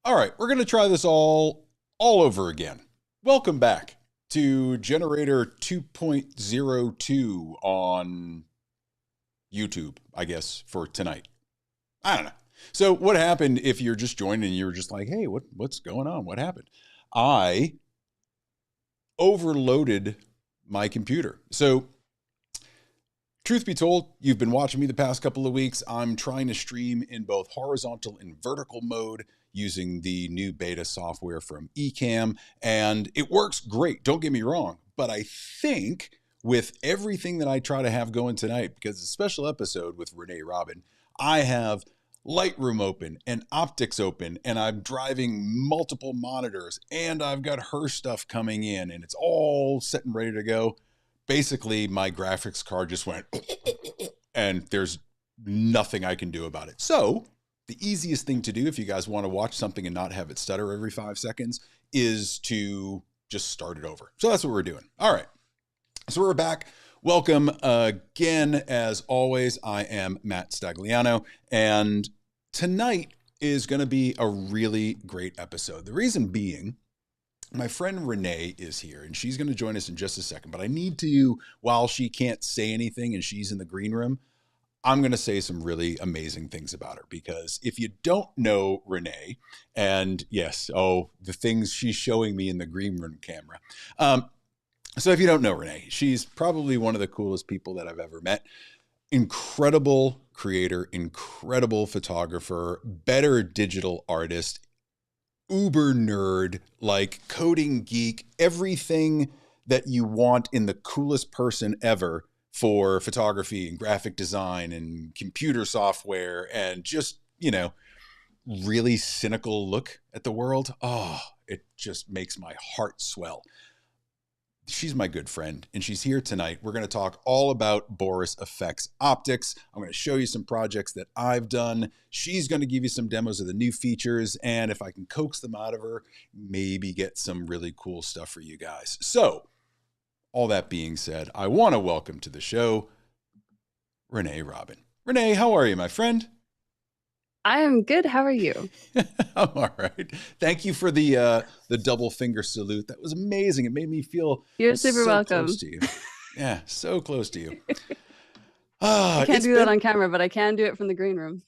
All right, we're going to try this all over again. Welcome back to Generator 2.02 on YouTube, I guess, for tonight. I don't know. So what happened if you're just joining and you're just like, hey, what's going on? What happened? I overloaded my computer. So truth be told, you've been watching me the past couple of weeks. I'm trying to stream in both horizontal and vertical mode using the new beta software from Ecamm, and it works great. Don't get me wrong, but I think with everything that I try to have going tonight, because it's a special episode with Renee Robyn, I have Lightroom open and Optics open, and I'm driving multiple monitors, and I've got her stuff coming in, and it's all set and ready to go. Basically, my graphics card just went, and there's nothing I can do about it. So the easiest thing to do if you guys want to watch something and not have it stutter every 5 seconds is to just start it over. So that's what we're doing. All right. So we're back. Welcome again. As always, I am Matt Stagliano, and tonight is going to be a really great episode. The reason being, my friend Renee is here, and she's going to join us in just a second, but I need to, while she can't say anything and she's in the green room, I'm going to say some really amazing things about her, because if you don't know Renee, and yes, the things she's showing me in the green room camera. So if you don't know Renee, she's probably one of the coolest people that I've ever met. Incredible creator, incredible photographer, better digital artist, uber nerd, like coding geek, everything that you want in the coolest person ever for photography and graphic design and computer software, and just, really cynical look at the world. Oh, it just makes my heart swell. She's my good friend, and she's here tonight. We're going to talk all about Boris FX Optics. I'm going to show you some projects that I've done. She's going to give you some demos of the new features, and if I can coax them out of her, maybe get some really cool stuff for you guys. So, all that being said, I want to welcome to the show Renee Robyn. Renee, how are you, my friend? I am good. How are you? I'm all right. Thank you for the double finger salute. That was amazing. It made me feel You're super welcome. Close to you. Yeah, so close to you. I can't do that on camera, but I can do it from the green room.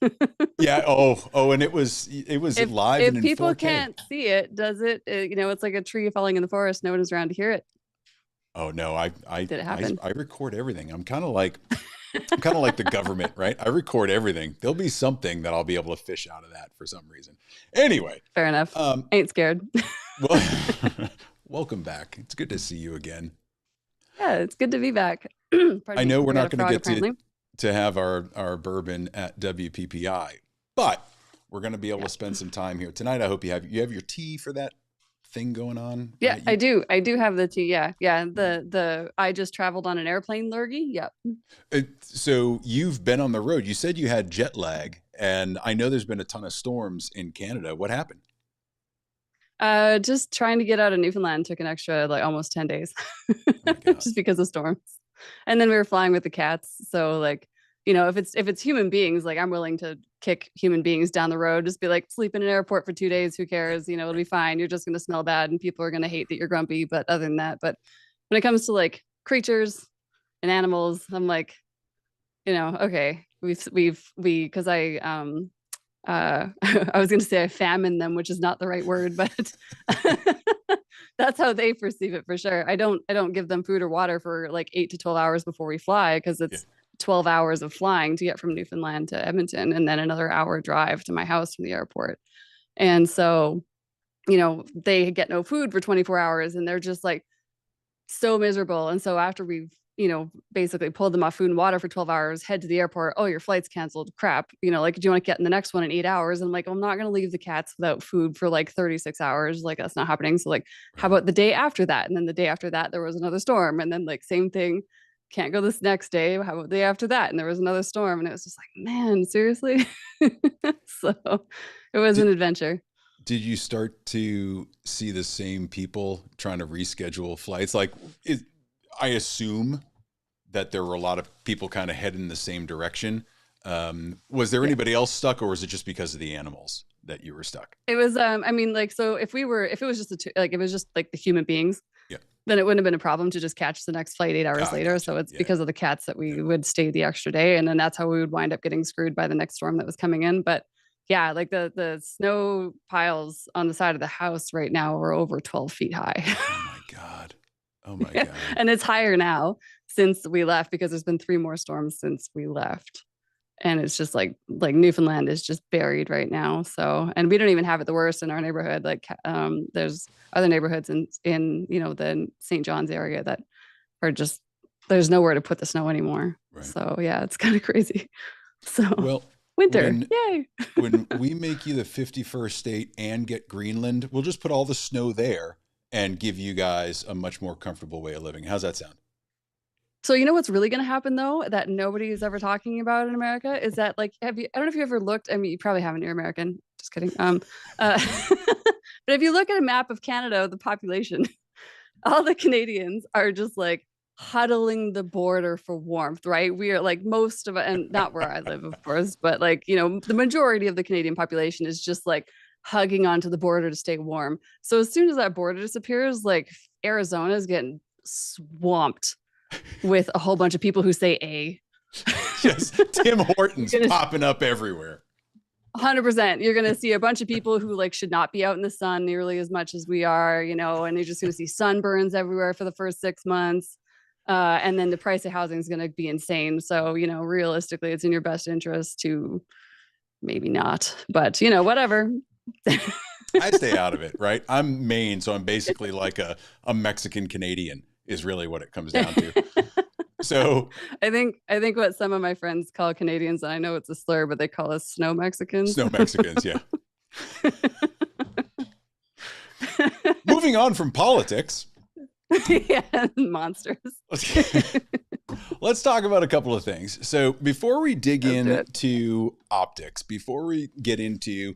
Yeah. Oh, and it was live. If and in people 4K. can't see it, does it? It's like a tree falling in the forest. No one is around to hear it. Oh no, I record everything. I'm kind of like the government, right? I record everything. There'll be something that I'll be able to fish out of that for some reason. Anyway. Fair enough. Ain't scared. Well, welcome back. It's good to see you again. Yeah, it's good to be back. I know we're not going to get to have our bourbon at WPPI, but we're going to be able to spend some time here tonight. I hope you have your tea for that thing going on. Yeah, right? I do have the tea. Yeah. The I just traveled on an airplane lurgy. Yep. So you've been on the road. You said you had jet lag, and I know there's been a ton of storms in Canada. What happened? Just trying to get out of Newfoundland took an extra almost 10 days just because of storms. And then we were flying with the cats. So if it's human beings, I'm willing to kick human beings down the road, just be sleep in an airport for 2 days. Who cares? It'll be fine. You're just going to smell bad and people are going to hate that you're grumpy. But other than that, but when it comes to creatures and animals, I'm okay, because I was going to say I famine them, which is not the right word, but that's how they perceive it for sure. I don't give them food or water for 8 to 12 hours before we fly, because it's 12 hours of flying to get from Newfoundland to Edmonton, and then another hour drive to my house from the airport. And so, they get no food for 24 hours and they're just so miserable. And so after we've, basically pulled them off food and water for 12 hours, head to the airport. Oh, your flight's canceled. Crap. Do you want to get in the next one in 8 hours? And I'm not going to leave the cats without food for 36 hours. That's not happening. So how about the day after that? And then the day after that, there was another storm. And then same thing. Can't go this next day. How about the day after that? And there was another storm, and it was just man, seriously. So it was an adventure. Did you start to see the same people trying to reschedule flights? I assume that there were a lot of people kind of heading in the same direction. Was there anybody else stuck, or was it just because of the animals? that you were stuck? It was, I mean, like, so if it was just like, it was just like the human beings, Yeah. then it wouldn't have been a problem to just catch the next flight 8 hours later. Gotcha. So it's because of the cats that we would stay the extra day. And then that's how we would wind up getting screwed by the next storm that was coming in. But yeah, like the snow piles on the side of the house right now are over 12 feet high. Oh my God. Oh my God. And it's higher now since we left, because there's been 3 more storms since we left. And it's just like Newfoundland is just buried right now. So, and we don't even have it the worst in our neighborhood. Like, there's other neighborhoods in the St. John's area that are just, there's nowhere to put the snow anymore. Right. So yeah, it's kind of crazy. So well, winter, yay! When we make you the 51st state and get Greenland, we'll just put all the snow there and give you guys a much more comfortable way of living. How's that sound? So you know what's really going to happen though, that nobody is ever talking about in America, is that, like, I don't know if you ever looked, I mean, you probably haven't, you're American, just kidding. But if you look at a map of Canada, the population, all the Canadians are just like huddling the border for warmth, right? We are like most of it, and not where I live, of course, but like, the majority of the Canadian population is just like hugging onto the border to stay warm. So as soon as that border disappears, like Arizona is getting swamped with a whole bunch of people who say A. Just Tim Hortons popping up everywhere. 100%. You're going to see a bunch of people who like should not be out in the sun nearly as much as we are, and you're just going to see sunburns everywhere for the first 6 months. And then the price of housing is going to be insane. So, realistically, it's in your best interest to maybe not, but whatever. I stay out of it, right? I'm Maine, so I'm basically like a Mexican Canadian is really what it comes down to. So I think what some of my friends call Canadians, and I know it's a slur, but they call us snow Mexicans. Snow Mexicans, yeah. Moving on from politics. Yeah, monsters. Let's talk about a couple of things. So before we dig into optics, before we get into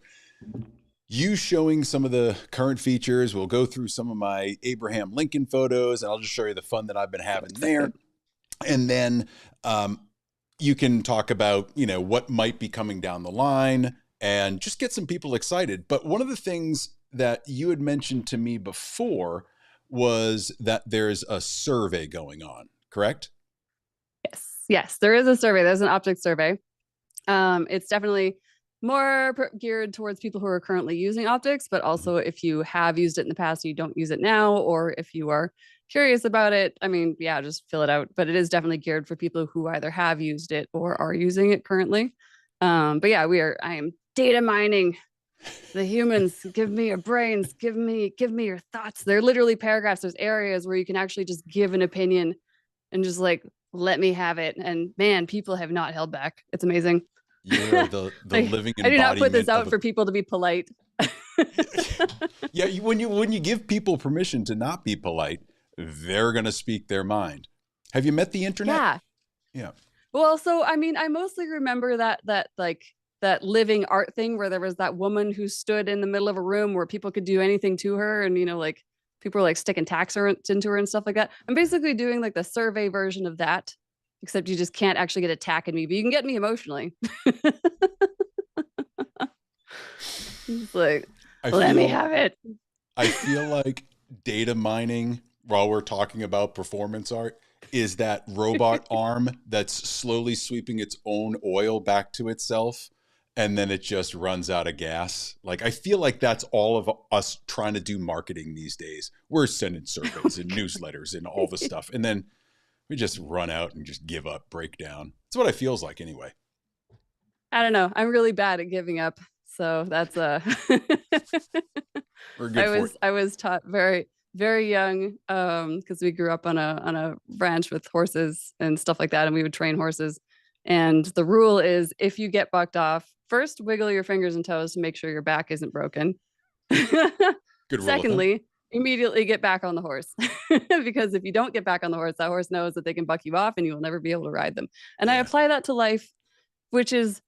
you showing some of the current features, we'll go through some of my Abraham Lincoln photos, and I'll just show you the fun that I've been having there. And then you can talk about, what might be coming down the line and just get some people excited. But one of the things that you had mentioned to me before was that there's a survey going on, correct? Yes, there is a survey. There's an optics survey. It's definitely more geared towards people who are currently using optics, but also if you have used it in the past, you don't use it now, or if you are curious about it, I mean, yeah, just fill it out. But it is definitely geared for people who either have used it or are using it currently. But yeah, I am data mining the humans. Give me your brains, give me your thoughts. They're literally paragraphs. There's areas where you can actually just give an opinion and just like, let me have it. And man, people have not held back. It's amazing. You're the living embodiment. I do not put this out for people to be polite. Yeah, when you give people permission to not be polite, they're going to speak their mind. Have you met the internet? Yeah. Well, so I mean, I mostly remember that living art thing where there was that woman who stood in the middle of a room where people could do anything to her, and like people were like sticking tacks into her and stuff like that. I'm basically doing like the survey version of that, except you just can't actually get attacking me, but you can get me emotionally. It's like, let me have it. I feel like data mining, while we're talking about performance art, is that robot arm that's slowly sweeping its own oil back to itself, and then it just runs out of gas. Like, I feel like that's all of us trying to do marketing these days. We're sending surveys and newsletters and all the stuff, and then we just run out and just give up, break down. That's what it feels like anyway. I don't know. I'm really bad at giving up. So that's I was taught very, very young, because we grew up on a ranch with horses and stuff like that, and we would train horses. And the rule is, if you get bucked off, first wiggle your fingers and toes to make sure your back isn't broken. Good rule. Secondly, immediately get back on the horse, because if you don't get back on the horse, that horse knows that they can buck you off and you will never be able to ride them. And I apply that to life, which is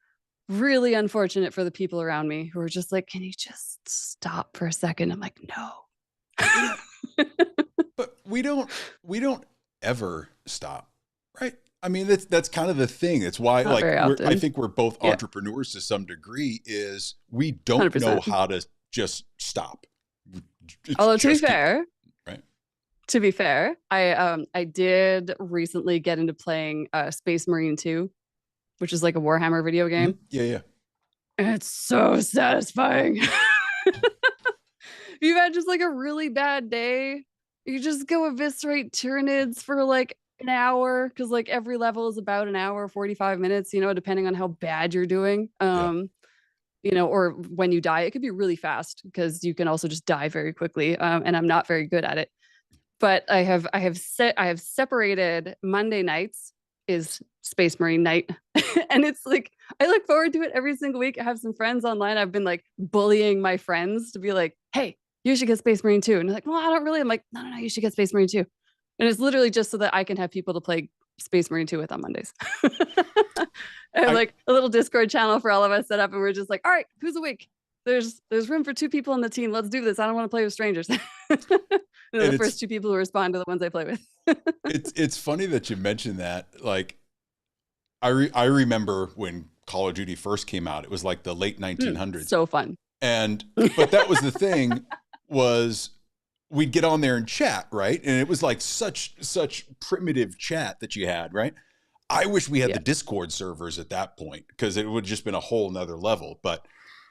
really unfortunate for the people around me who are just like, can you just stop for a second? I'm like, no. But we don't ever stop, right? I mean, that's kind of the thing. It's why, Not very often. I think we're both entrepreneurs to some degree. Is we don't 100%. know how to just stop. Although to be fair, right? To be fair, I did recently get into playing Space Marine 2, which is like a Warhammer video game. Mm-hmm. Yeah. And it's so satisfying. If you've had just like a really bad day, you just go eviscerate Tyranids for like an hour, because like every level is about an hour, 45 minutes, you know, depending on how bad you're doing. You know, or when you die, it could be really fast because you can also just die very quickly. And I'm not very good at it. But I have separated Monday nights is Space Marine night. And it's like, I look forward to it every single week. I have some friends online. I've been like bullying my friends to be like, hey, you should get Space Marine 2. And they're like, well, I don't really. I'm like, no, you should get Space Marine 2. And it's literally just so that I can have people to play Space Marine 2 with on Mondays. I have like a little Discord channel for all of us set up, and we're just like, all right, who's awake? There's room for 2 people on the team. Let's do this. I don't want to play with strangers. And the first 2 people who respond to the ones I play with. It's funny that you mentioned that. Like, I remember when Call of Duty first came out. It was like the late 1900s. So fun. But that was the thing, was we'd get on there and chat, right? And it was like such primitive chat that you had, right? I wish we had the Discord servers at that point, because it would have just been a whole nother level. But,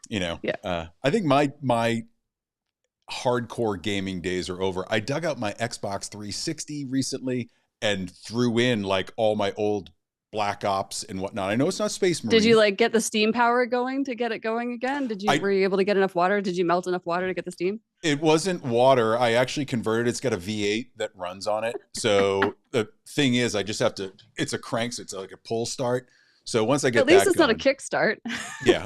you know, I think my hardcore gaming days are over. I dug out my Xbox 360 recently and threw in like all my old Black Ops and whatnot. I know it's not Space Marine. Did you like get the steam power going to get it going again? Were you able to get enough water? Did you melt enough water to get the steam? It wasn't water. I actually converted. It's got a V8 that runs on it. So the thing is, I just have to, it's a crank. So it's like a pull start. So once I get at least that it's going, not a kickstart. Yeah.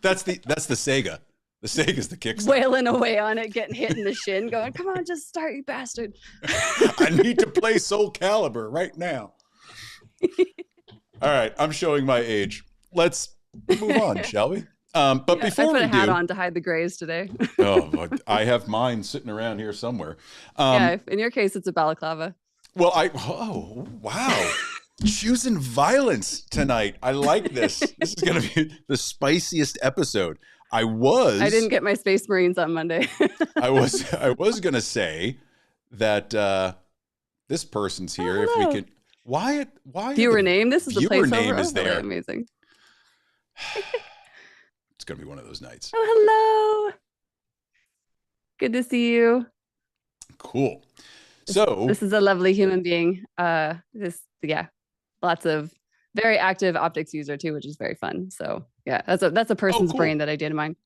That's the Sega. The Sega's the kickstart. Wailing away on it, getting hit in the shin, going, come on, just start, you bastard. I need to play Soul Calibur right now. All right, I'm showing my age. Let's move on, shall we? But before we do, I put a hat on to hide the grays today. Oh, I have mine sitting around here somewhere. Yeah, in your case, it's a balaclava. Well, oh, wow. Choosing violence tonight. I like this. This is going to be the spiciest episode. I didn't get my Space Marines on Monday. I was going to say that this person's here. If we could, why viewer name? This is the viewer placeholder. Name is there. Amazing. It's going to be one of those nights. Oh, hello. Good to see you. Cool. So this is a lovely human being. Lots of very active optics user too, which is very fun. So yeah, that's a person's brain that I data mine.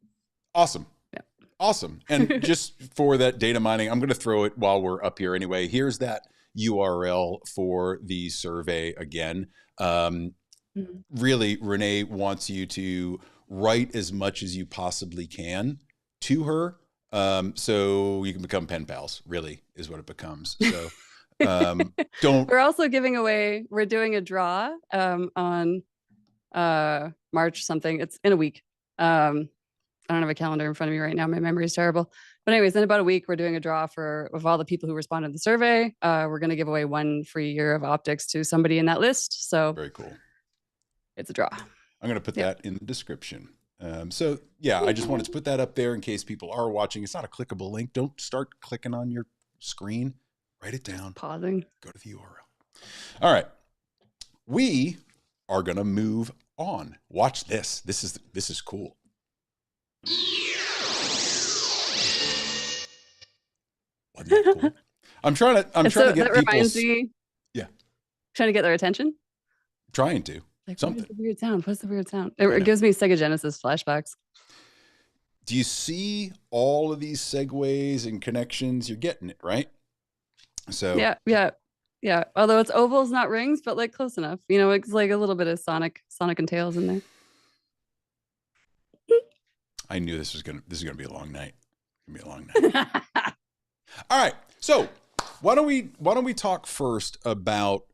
Awesome. Yeah. Awesome. And just for that data mining, I'm going to throw it while we're up here anyway. Here's that URL for the survey again. Really, Renee wants you to write as much as you possibly can to her. So you can become pen pals, really, is what it becomes. So we're also giving away, we're doing a draw on March something. It's in a week. I don't have a calendar in front of me right now. My memory is terrible. But anyways, in about a week, we're doing a draw of all the people who responded to the survey. We're going to give away 1 free year of optics to somebody in that list. So very cool. It's a draw. I'm going to put that in the description. So yeah, I just wanted to put that up there in case people are watching. It's not a clickable link. Don't start clicking on your screen. Write it down. Pausing. Go to the URL. All right. We are going to move on. Watch this. This is cool. Wasn't that cool? I'm trying to get that reminds me. Yeah. Trying to get their attention. Trying to. Like, something. What's the weird sound? It gives me Sega Genesis flashbacks. Do you see all of these segues and connections? You're getting it, right? So yeah. Although it's ovals, not rings, but like close enough. You know, it's like a little bit of Sonic and Tails in there. I knew this is gonna be a long night. It's gonna be a long night. All right. So why don't we talk first about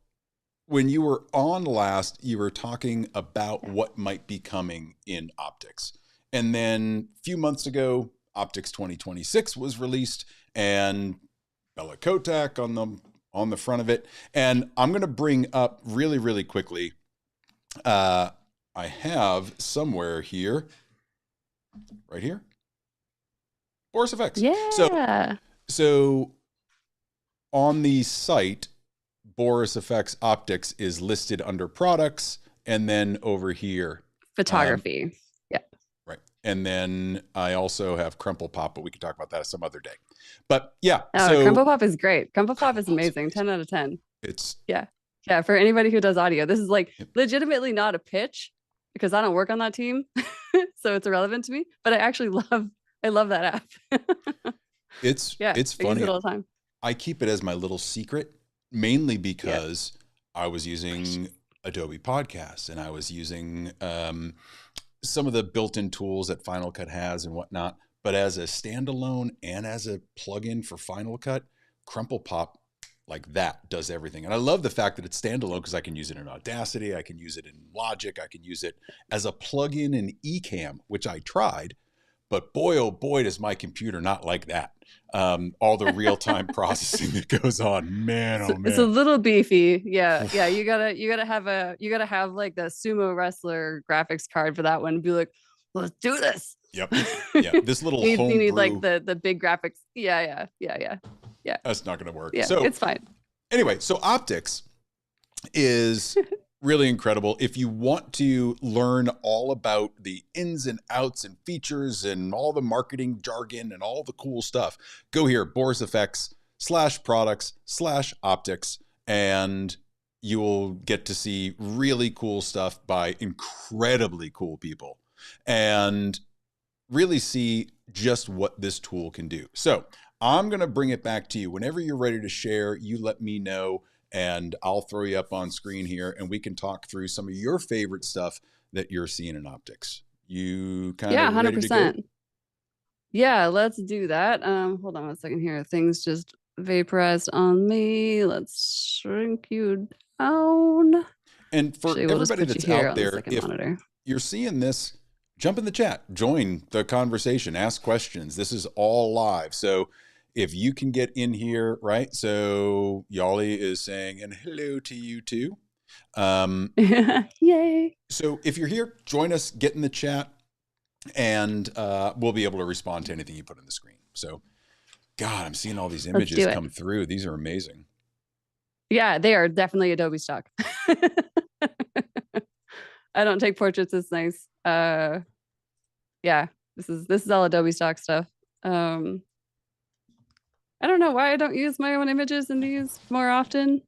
when you were on last, you were talking about what might be coming in optics. And then a few months ago, Optics 2026 was released, and Bella Kotak on on the front of it. And I'm going to bring up really, really quickly. I have somewhere here, right here, Boris FX. Yeah. So on the site, Boris FX Optics is listed under products, and then over here, photography. Yeah. Right. And then I also have Crumple Pop, but we can talk about that some other day. But yeah. So Crumple Pop is great. Crumple Pop is amazing. 10 out of 10. Yeah. For anybody who does audio, this is like legitimately not a pitch because I don't work on that team. So it's irrelevant to me, but I love that app. It's funny. I use it all the time. I keep it as my little secret, mainly because I was using Adobe Podcasts and I was using some of the built-in tools that Final Cut has and whatnot. But as a standalone and as a plugin for Final Cut, Crumple Pop like that does everything. And I love the fact that it's standalone because I can use it in Audacity, I can use it in Logic, I can use it as a plugin in Ecamm, which I tried. But boy, oh boy, does my computer not like that. All the real-time processing that goes on, man, oh man. It's a little beefy. Yeah. You gotta have like the sumo wrestler graphics card for that one and be like, let's do this. Yep. Yeah. This little you need like the big graphics. Yeah. That's not gonna work. Yeah, so it's fine. Anyway, so optics is really incredible. If you want to learn all about the ins and outs and features and all the marketing jargon and all the cool stuff, go here, Boris FX /products/optics, and you will get to see really cool stuff by incredibly cool people and really see just what this tool can do. So I'm going to bring it back to you. Whenever you're ready to share, you let me know. And I'll throw you up on screen here and we can talk through some of your favorite stuff that you're seeing in optics. You kind of 100%. Ready to go? Yeah, let's do that. Hold on 1 second here. Things just vaporized on me. Let's shrink you down. And for everybody that's out there, if you're seeing this, jump in the chat, join the conversation, ask questions. This is all live. So if you can get in here, right? So Yali is saying, and hello to you too. Yay. So if you're here, join us, get in the chat, and we'll be able to respond to anything you put on the screen. So, God, I'm seeing all these images come through. These are amazing. Yeah, they are definitely Adobe stock. I don't take portraits. It's nice. Yeah, this is all Adobe stock stuff. I don't know why I don't use my own images in these more often.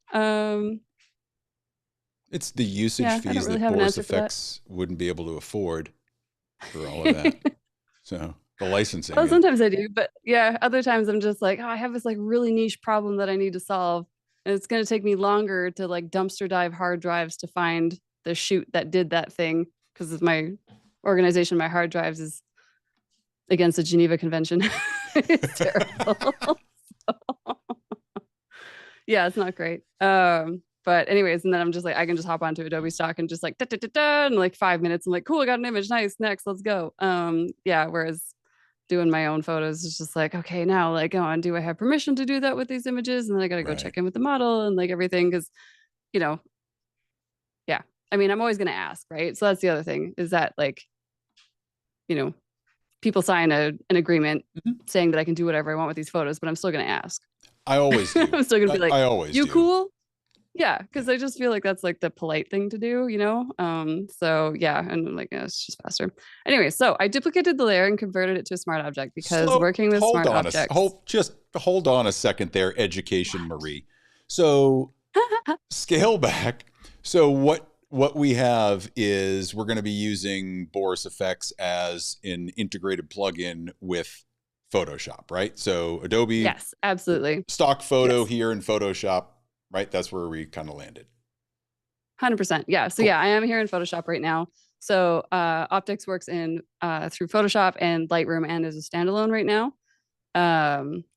It's the usage fees that Boris FX wouldn't be able to afford for all of that. So the licensing. Well, sometimes I do, but yeah, other times I'm just like, oh, I have this like really niche problem that I need to solve. And it's going to take me longer to like dumpster dive hard drives to find the shoot that did that thing because of my organization, my hard drives is against the Geneva Convention. It's terrible. Yeah, it's not great. But anyways, and then I'm just like, I can just hop onto Adobe stock and just like in like 5 minutes. I'm like, cool, I got an image. Nice. Next, let's go. Yeah. Whereas doing my own photos is just like, okay, now like, oh, and do I have permission to do that with these images? And then I got to go check in with the model and like everything. Cause yeah. I mean, I'm always going to ask, right? So that's the other thing is that like, people sign an agreement saying that I can do whatever I want with these photos, but I'm still going to ask. I always do. I'm still going to be like, I always you do. Cool? Yeah. Cause I just feel like that's like the polite thing to do, So yeah. And I'm like, it's just faster. Anyway, so I duplicated the layer and converted it to a smart object because working with smart objects. Hold on a second there, Education Marie. So scale back. So what we have is we're going to be using Boris FX as an integrated plugin with Photoshop, right? So Adobe. Yes, absolutely. Stock photo here in Photoshop, right? That's where we kind of landed. 100%. Yeah. So yeah, I am here in Photoshop right now. So Optics works in through Photoshop and Lightroom and is a standalone right now.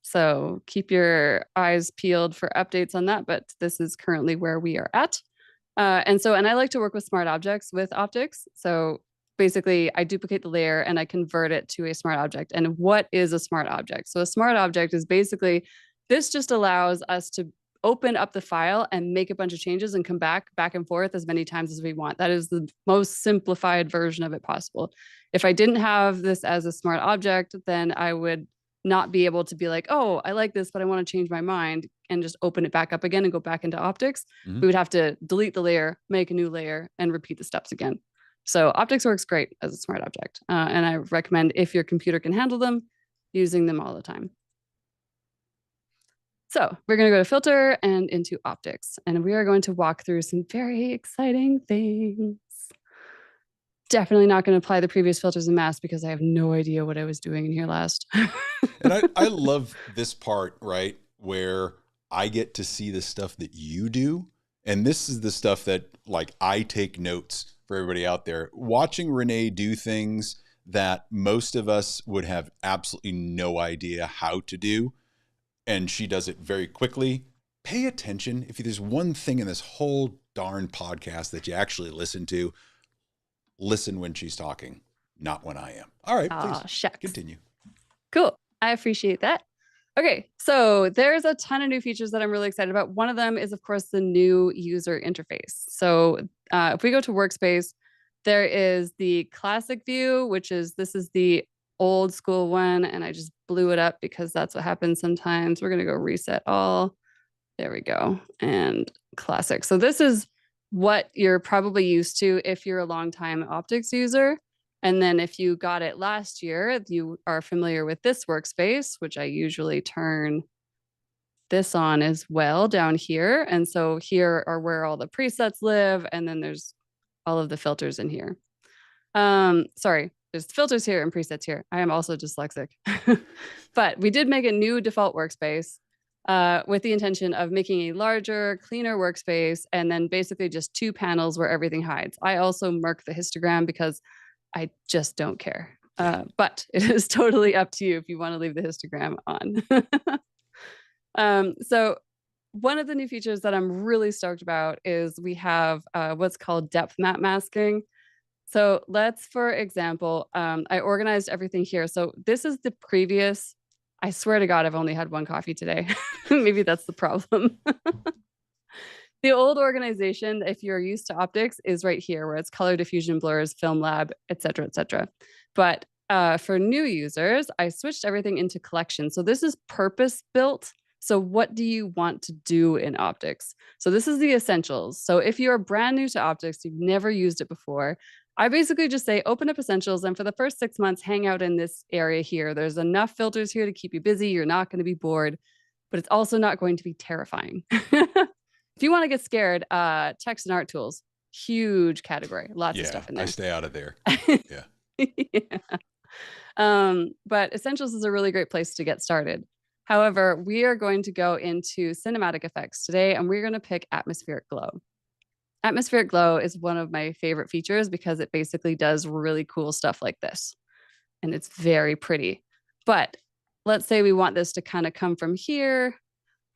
So keep your eyes peeled for updates on that, but this is currently where we are at. And I like to work with smart objects with Optics. So basically I duplicate the layer and I convert it to a smart object. And what is a smart object? So a smart object is basically, this just allows us to open up the file and make a bunch of changes and come back and forth as many times as we want. That is the most simplified version of it possible. If I didn't have this as a smart object, then I would not be able to be like, oh, I like this, but I want to change my mind and just open it back up again and go back into optics. We would have to delete the layer, make a new layer, and repeat the steps again. So optics works great as a smart object. And I recommend, if your computer can handle them, using them all the time. So we're going to go to filter and into optics, and we are going to walk through some very exciting things. Definitely not going to apply the previous filters and masks because I have no idea what I was doing in here last. And I love this part, right, where I get to see the stuff that you do. And this is the stuff that, like, I take notes for everybody out there. Watching Renee do things that most of us would have absolutely no idea how to do, and she does it very quickly. Pay attention. If there's one thing in this whole darn podcast that you actually listen to, listen when she's talking, not when I am. All right, please shucks. Continue. Cool. I appreciate that. Okay, so there's a ton of new features that I'm really excited about. One of them is, of course, the new user interface. So if we go to workspace, there is the classic view, this is the old school one, and I just blew it up because that's what happens sometimes. We're going to go reset all. There we go. And classic. So this is what you're probably used to if you're a longtime optics user. And then if you got it last year, you are familiar with this workspace, which I usually turn this on as well down here. And so here are where all the presets live. And then there's all of the filters in here. Sorry, there's filters here and presets here. I am also dyslexic. But we did make a new default workspace with the intention of making a larger, cleaner workspace, and then basically just 2 panels where everything hides. I also mark the histogram because I just don't care. But it is totally up to you if you want to leave the histogram on. So one of the new features that I'm really stoked about is we have what's called depth map masking. So let's, for example, I organized everything here. So this is the previous, I swear to God, I've only had 1 coffee today. Maybe that's the problem. The old organization, if you're used to optics, is right here where it's color diffusion, blurs, film lab, et cetera, et cetera. But for new users, I switched everything into collection. So this is purpose built. So what do you want to do in optics? So this is the essentials. So if you're brand new to optics, you've never used it before, I basically just say, open up essentials. And for the first 6 months, hang out in this area here. There's enough filters here to keep you busy. You're not going to be bored, but it's also not going to be terrifying. If you want to get scared, text and art tools, huge category, lots of stuff in there. I stay out of there. Yeah. But Essentials is a really great place to get started. However, we are going to go into cinematic effects today, and we're going to pick atmospheric glow. Atmospheric glow is one of my favorite features because it basically does really cool stuff like this. And it's very pretty. But let's say we want this to kind of come from here.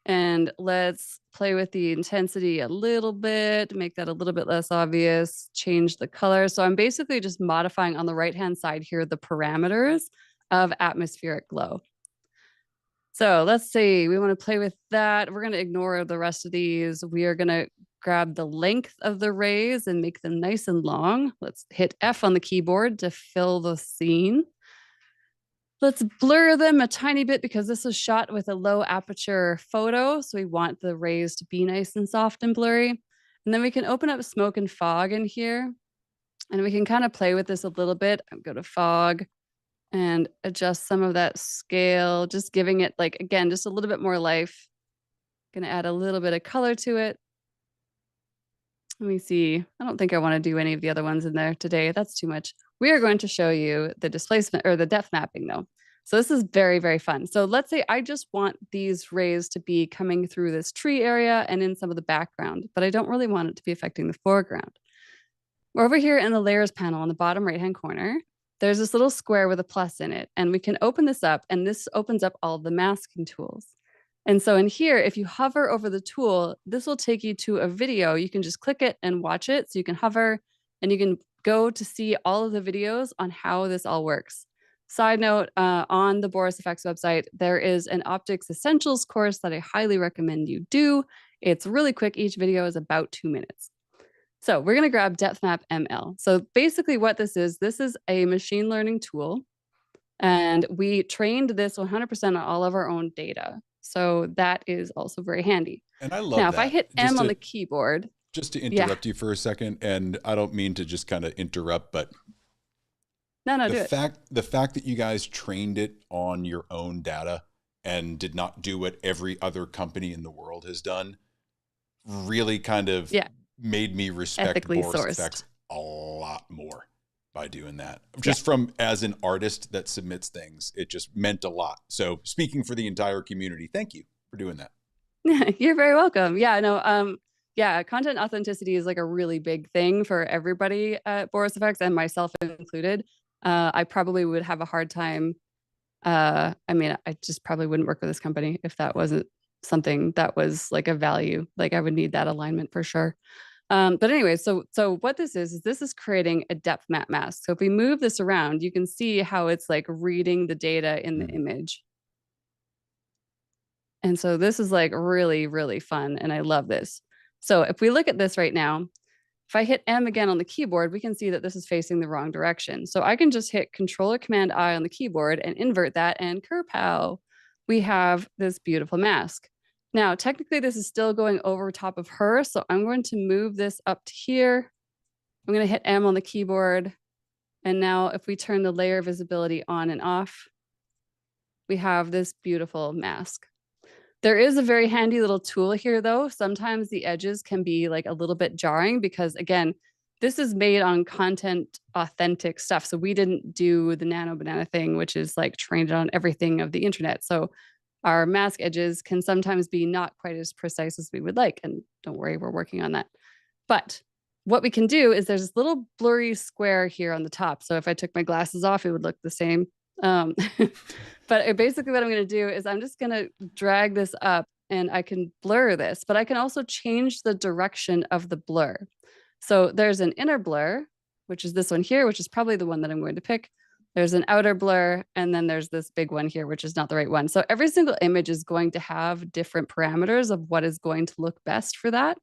And let's play with the intensity a little bit, make that a little bit less obvious, change the color. So I'm basically just modifying on the right-hand side here the parameters of atmospheric glow. So let's see, we want to play with that. We're going to ignore the rest of these. We are going to grab the length of the rays and make them nice and long. Let's hit F on the keyboard to fill the scene. Let's blur them a tiny bit because this was shot with a low aperture photo. So we want the rays to be nice and soft and blurry. And then we can open up smoke and fog in here. And we can kind of play with this a little bit. I'll go to fog and adjust some of that scale, just giving it, like, again, just a little bit more life. Gonna add a little bit of color to it. Let me see. I don't think I want to do any of the other ones in there today. That's too much. We are going to show you the displacement or the depth mapping though. So this is very, very fun. So let's say I just want these rays to be coming through this tree area and in some of the background, but I don't really want it to be affecting the foreground. We're over here in the layers panel on the bottom right-hand corner. There's this little square with a plus in it, and we can open this up, and this opens up all the masking tools. And so in here, if you hover over the tool, this will take you to a video. You can just click it and watch it. So you can hover and you can go to see all of the videos on how this all works. Side note, on the Boris FX website, there is an optics essentials course that I highly recommend you do. It's really quick. Each video is about 2 minutes. So we're going to grab depth map ML. So basically what this is a machine learning tool, and we trained this 100% on all of our own data. So that is also very handy. And I love now, that. If I hit M on the keyboard. Just to interrupt you for a second, and I don't mean to just kind of interrupt, but no, the fact that you guys trained it on your own data and did not do what every other company in the world has done really kind of made me respect Boris FX a lot more by doing that. Just from as an artist that submits things, it just meant a lot. So speaking for the entire community, thank you for doing that. You're very welcome. Yeah, no, content authenticity is like a really big thing for everybody at Boris FX, and myself included. I probably would have a hard time. I just probably wouldn't work with this company if that wasn't something that was like a value. Like I would need that alignment for sure. But anyway, so what this is creating a depth map mask. So if we move this around, you can see how it's like reading the data in the image. And so this is like really, really fun. And I love this. So if we look at this right now, if I hit M again on the keyboard, we can see that this is facing the wrong direction. So I can just hit Control or Command I on the keyboard and invert that, and kerpow, we have this beautiful mask. Now, technically, this is still going over top of her. So I'm going to move this up to here. I'm going to hit M on the keyboard. And now if we turn the layer visibility on and off, we have this beautiful mask. There is a very handy little tool here, though. Sometimes the edges can be like a little bit jarring because, again, this is made on content authentic stuff. So we didn't do the nano banana thing, which is like trained on everything of the internet. So our mask edges can sometimes be not quite as precise as we would like. And don't worry, we're working on that. But what we can do is there's this little blurry square here on the top. So if I took my glasses off, it would look the same. But basically what I'm going to do is I'm just going to drag this up and I can blur this, but I can also change the direction of the blur. So there's an inner blur, which is this one here, which is probably the one that I'm going to pick. There's an outer blur, and then there's this big one here, which is not the right one. So every single image is going to have different parameters of what is going to look best for that.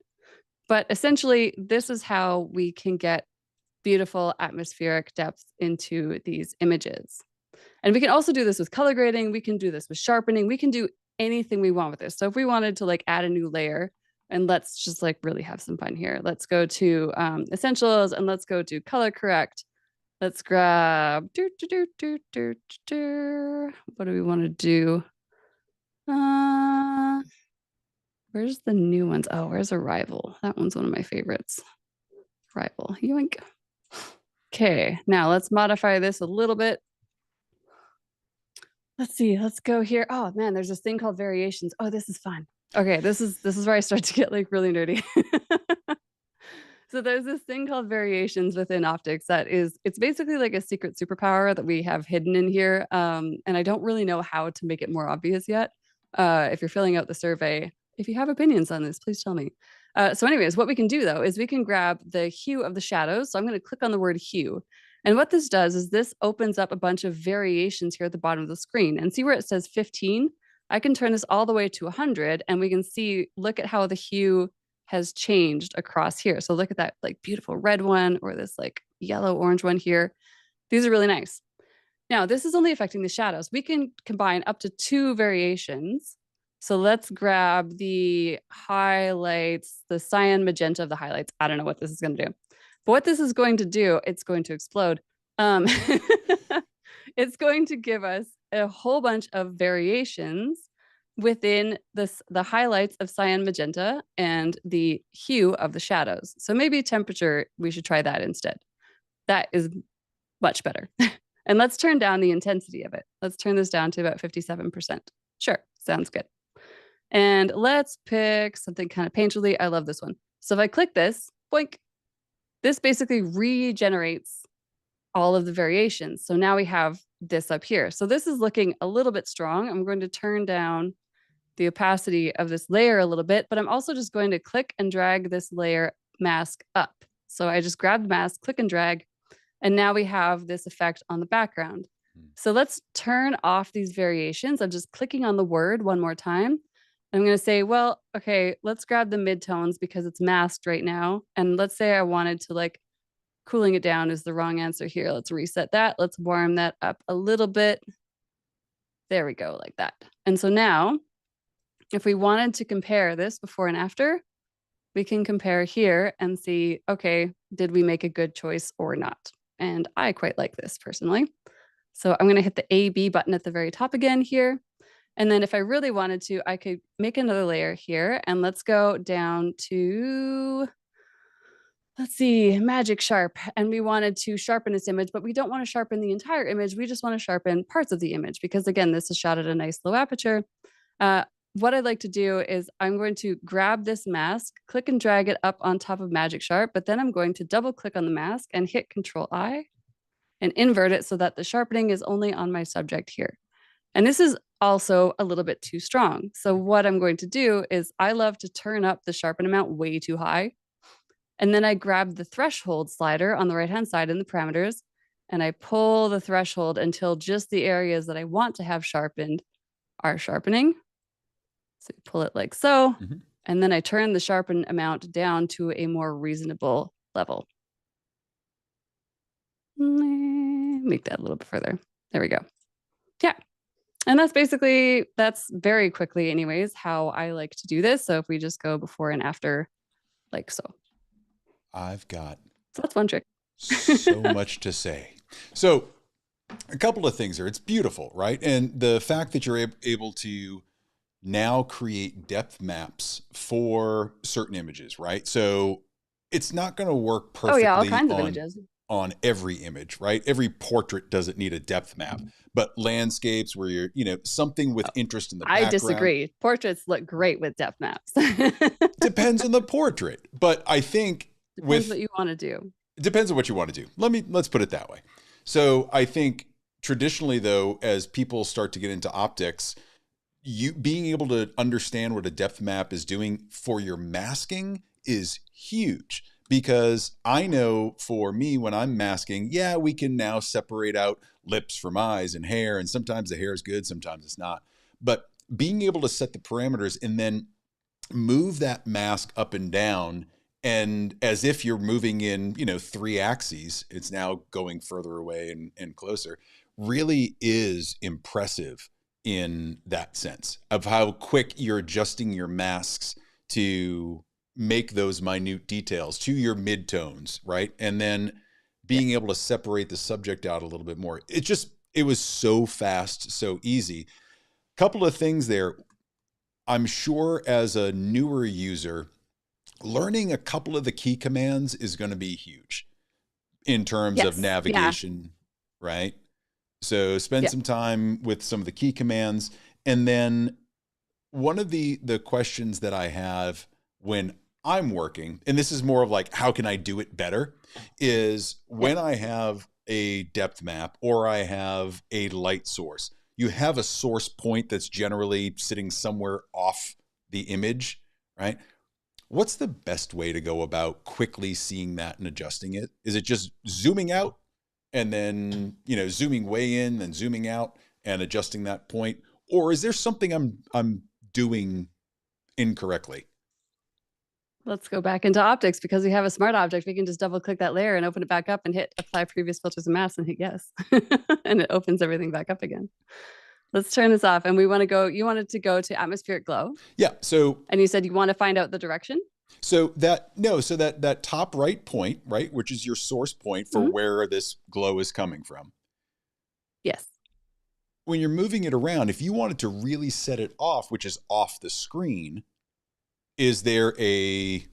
But essentially, this is how we can get beautiful atmospheric depth into these images. And we can also do this with color grading. We can do this with sharpening. We can do anything we want with this. So if we wanted to like add a new layer, and let's just like really have some fun here. Let's go to essentials and let's go to color correct. Let's grab, what do we want to do? Where's the new ones? Oh, where's Arrival? That one's one of my favorites. Arrival, yoink. Okay, now let's modify this a little bit. Let's see, let's go here. Oh man, there's this thing called variations. Oh, this is fun. Okay, this is where I start to get like really nerdy. So there's this thing called variations within optics it's basically like a secret superpower that we have hidden in here. And I don't really know how to make it more obvious yet. If you're filling out the survey, if you have opinions on this, please tell me. So anyways, what we can do though, is we can grab the hue of the shadows. So I'm going to click on the word hue. And what this does is this opens up a bunch of variations here at the bottom of the screen, and see where it says 15. I can turn this all the way to 100, and we can see, look at how the hue has changed across here. So look at that like beautiful red one, or this like yellow orange one here. These are really nice. Now, this is only affecting the shadows. We can combine up to 2 variations. So let's grab the highlights, the cyan magenta of the highlights. I don't know what this is going to do. But what this is going to do, it's going to explode. It's going to give us a whole bunch of variations within the highlights of cyan magenta and the hue of the shadows. So maybe temperature, we should try that instead. That is much better. And let's turn down the intensity of it. Let's turn this down to about 57%. Sure, sounds good. And let's pick something kind of painterly. I love this one. So if I click this, boink, this basically regenerates all of the variations. So now we have this up here. So this is looking a little bit strong. I'm going to turn down the opacity of this layer a little bit, but I'm also just going to click and drag this layer mask up. So I just grab the mask, click and drag, and now we have this effect on the background. So let's turn off these variations. I'm just clicking on the word one more time. I'm going to say, well, okay, let's grab the midtones because it's masked right now. And let's say I wanted to like cooling it down is the wrong answer here. Let's reset that. Let's warm that up a little bit. There we go, like that. And so now, if we wanted to compare this before and after, we can compare here and see, okay, did we make a good choice or not? And I quite like this personally. So I'm going to hit the A-B button at the very top again here. And then if I really wanted to, I could make another layer here. And let's go down to, let's see, Magic Sharp. And we wanted to sharpen this image, but we don't want to sharpen the entire image. We just want to sharpen parts of the image because, again, this is shot at a nice low aperture. What I'd like to do is I'm going to grab this mask, click and drag it up on top of Magic Sharp, but then I'm going to double click on the mask and hit Control-I and invert it so that the sharpening is only on my subject here. And this is also a little bit too strong. So what I'm going to do is I love to turn up the sharpen amount way too high. And then I grab the threshold slider on the right-hand side in the parameters, and I pull the threshold until just the areas that I want to have sharpened are sharpening. So you pull it like so, and then I turn the sharpen amount down to a more reasonable level. Make that a little bit further. There we go. Yeah. And that's very quickly anyways, how I like to do this. So if we just go before and after, like so. So that's one trick. So much to say. So a couple of things here. It's beautiful, right? And the fact that you're able to now create depth maps for certain images, right? So it's not going to work perfectly all kinds of images. On every image, right? Every portrait doesn't need a depth map, but landscapes where you're, something with interest in the background. I disagree. Portraits look great with depth maps. Depends on the portrait, but I think depends what you want to do. Depends on what you want to do. Let's put it that way. So I think traditionally though, as people start to get into optics, you being able to understand what a depth map is doing for your masking is huge. Because I know for me, when I'm masking, we can now separate out lips from eyes and hair. And sometimes the hair is good, sometimes it's not. But being able to set the parameters and then move that mask up and down, and as if you're moving in, 3 axes, it's now going further away and closer, really is impressive in that sense of how quick you're adjusting your masks to make those minute details to your midtones, right? And then being able to separate the subject out a little bit more. It was so fast, so easy. Couple of things there. I'm sure as a newer user, learning a couple of the key commands is going to be huge in terms of navigation, right? So spend some time with some of the key commands. And then one of the questions that I have when I'm working, and this is more of like, how can I do it better, is when I have a depth map or I have a light source, you have a source point that's generally sitting somewhere off the image, right? What's the best way to go about quickly seeing that and adjusting it? Is it just zooming out and then, zooming way in and zooming out and adjusting that point? Or is there something I'm doing incorrectly? Let's go back into optics because we have a smart object. We can just double click that layer and open it back up and hit apply previous filters and masks and hit yes. And it opens everything back up again. Let's turn this off. And you wanted to go to atmospheric glow. Yeah. And you said you want to find out the direction. So that top right point, right, which is your source point for where this glow is coming from. Yes. When you're moving it around, if you wanted to really set it off, which is off the screen, is there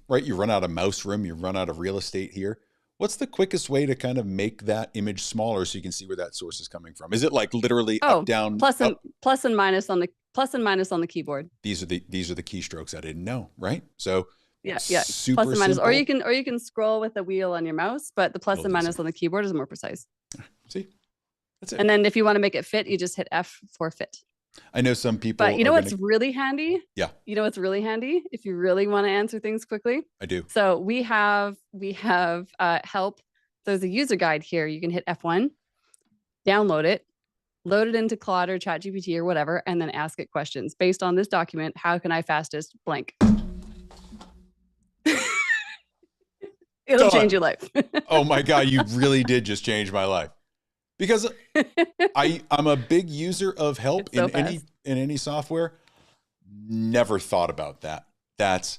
right, you run out of mouse room, you run out of real estate here. What's the quickest way to kind of make that image smaller so you can see where that source is coming from? Is it like literally up, down, plus and minus on the keyboard? These are the keystrokes I didn't know, right? So super plus and minus, simple. or you can scroll with the wheel on your mouse, but the plus and minus on the keyboard is more precise. See, that's it. And then if you want to make it fit, you just hit F for fit. I know some people. But you know what's really handy? Yeah. You know what's really handy if you really want to answer things quickly? I do. So we have help. There's a user guide here. You can hit F1, download it, load it into Claude or ChatGPT or whatever, and then ask it questions. Based on this document, how can I fastest blank? It'll change your life. Oh my God, you really did just change my life. Because I'm a big user of help in any software. Never thought about that.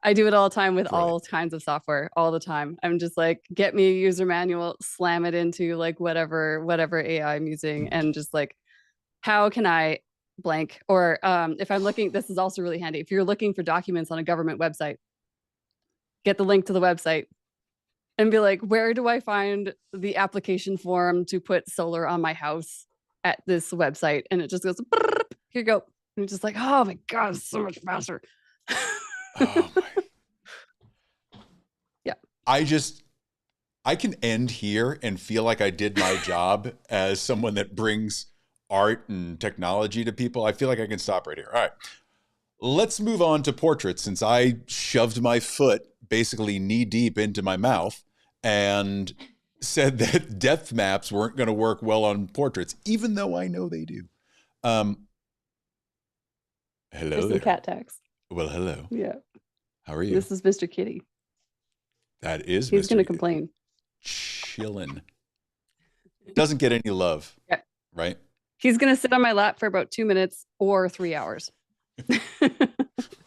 I do it all the time with all kinds of software, all the time. I'm just like, get me a user manual, slam it into like whatever AI I'm using, and just like, how can I blank? Or if I'm looking, this is also really handy. If you're looking for documents on a government website, get the link to the website and be like, where do I find the application form to put solar on my house at this website? And it just goes, here you go. And it's just like, oh my God, it's so much faster. Oh my. Yeah. I can end here and feel like I did my job as someone that brings art and technology to people. I feel like I can stop right here. All right. Let's move on to portraits, since I shoved my foot basically knee deep into my mouth and said that depth maps weren't going to work well on portraits, even though I know they do. Hello There's there. some cat tags. Well, hello. Yeah. How are you? This is Mr. Kitty. That is He's going to complain. Chillin'. Doesn't get any love. Yeah. Right? He's going to sit on my lap for about 2 minutes or 3 hours.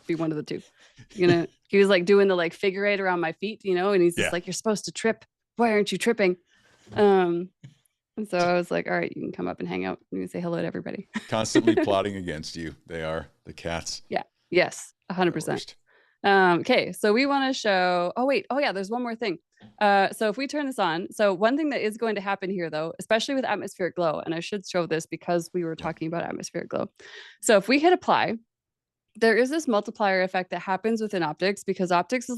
Be one of the two. He was like doing the like figure eight around my feet, and he's just like, you're supposed to trip. Why aren't you tripping? And so I was like, all right, you can come up and hang out. You can say hello to everybody. Constantly plotting against you. They are the cats. Yeah. Yes. 100%. Okay. So we want to show, there's one more thing. So if we turn this on, so one thing that is going to happen here though, especially with atmospheric glow, and I should show this because we were talking about atmospheric glow. So if we hit apply, there is this multiplier effect that happens within Optics, because Optics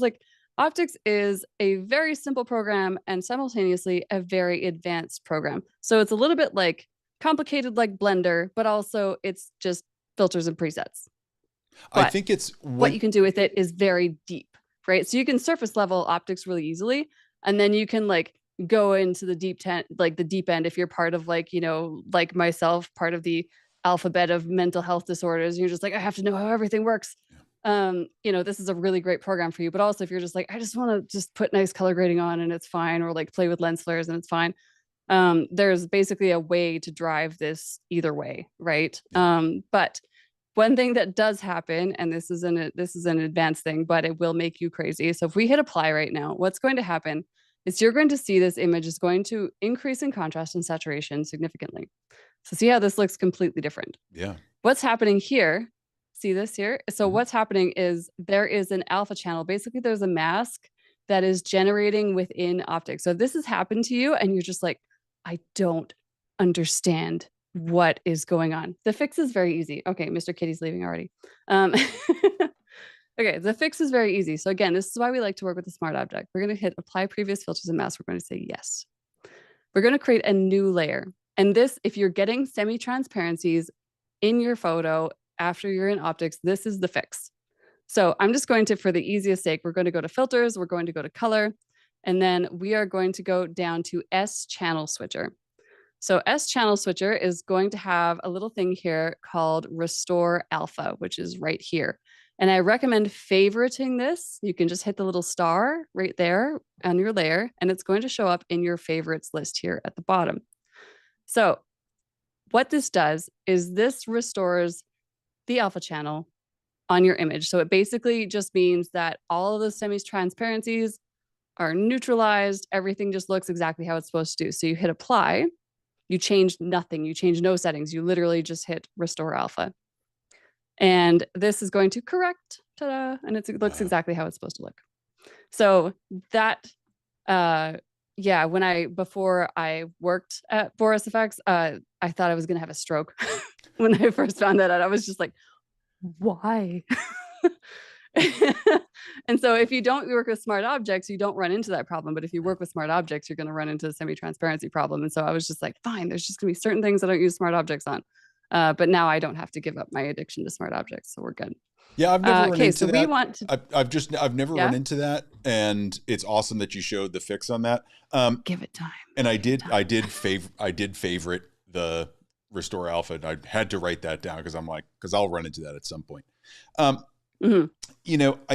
is a very simple program and simultaneously a very advanced program. So it's a little bit like complicated like Blender, but also it's just filters and presets. But I think it's what you can do with it is very deep, right? So you can surface level Optics really easily, and then you can like go into the deep end if you're part of like myself, part of the alphabet of mental health disorders. You're just like, I have to know how everything works. This is a really great program for you. But also if you're just like, I just want to just put nice color grading on and it's fine, or like play with lens flares and it's fine. There's basically a way to drive this either way, right? But one thing that does happen, and this is an advanced thing, but it will make you crazy. So if we hit apply right now, what's going to happen is you're going to see this image is going to increase in contrast and saturation significantly. So see how this looks completely different. Yeah. What's happening here? See this here? So what's happening is there is an alpha channel. Basically, there's a mask that is generating within Optics. So if this has happened to you and you're just like, I don't understand what is going on. The fix is very easy. Okay, Mr. Kitty's leaving already. Okay, the fix is very easy. So again, this is why we like to work with the smart object. We're going to hit apply previous filters and masks. We're going to say yes. We're going to create a new layer. And this, if you're getting semi-transparencies in your photo after you're in Optics, this is the fix. So I'm just going to, for the easiest sake, we're going to go to filters, we're going to go to color, and then we are going to go down to S channel switcher. So S channel switcher is going to have a little thing here called restore alpha, which is right here. And I recommend favoriting this. You can just hit the little star right there on your layer, and it's going to show up in your favorites list here at the bottom. So what this does is this restores the alpha channel on your image. So it basically just means that all of the semi-transparencies are neutralized. Everything just looks exactly how it's supposed to do. So you hit apply, you change nothing, you change no settings. You literally just hit restore alpha. And this is going to correct, ta-da, and it looks exactly how it's supposed to look. So that, before I worked at Boris FX, I thought I was going to have a stroke. When I first found that out, I was just like, why? And so if you don't work with smart objects, you don't run into that problem. But if you work with smart objects, you're going to run into the semi-transparency problem. And so I was just like, fine, there's just going to be certain things I don't use smart objects on. But now I don't have to give up my addiction to smart objects. So we're good. Yeah, I've never run into that. We want to, I've never run into that, and it's awesome that you showed the fix on that. Give it time. And I did favorite the restore alpha. And I had to write that down because I'll run into that at some point. I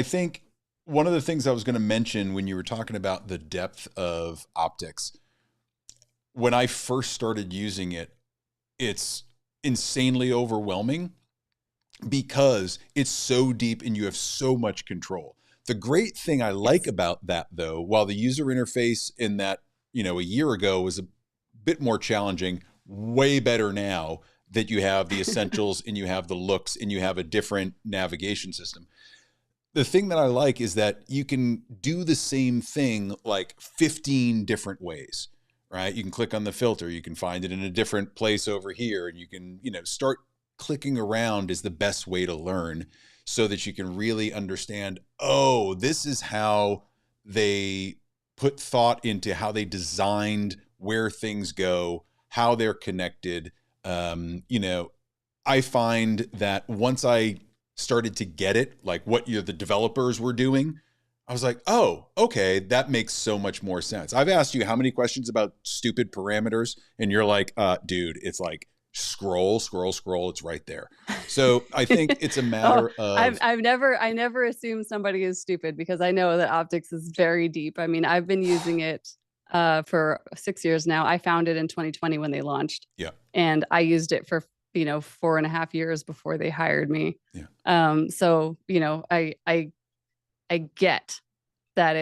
think one of the things I was going to mention when you were talking about the depth of optics, when I first started using it, it's insanely overwhelming because it's so deep and you have so much control. The great thing I like about that, though, while the user interface in that, a year ago was a bit more challenging, way better now that you have the essentials and you have the looks and you have a different navigation system. The thing that I like is that you can do the same thing like 15 different ways, right? You can click on the filter, you can find it in a different place over here, and you can, start clicking around is the best way to learn so that you can really understand, oh, this is how they put thought into how they designed where things go, how they're connected. I find that once I started to get it, like what the developers were doing, I was like, oh, okay, that makes so much more sense. I've asked you how many questions about stupid parameters, and you're like, dude, it's like scroll, it's right there. So I think it's a matter of I never assume somebody is stupid because I know that optics is very deep. I mean, I've been using it for 6 years now. I found it in 2020 when they launched. Yeah. And I used it for 4.5 years before they hired me. Yeah. So I get that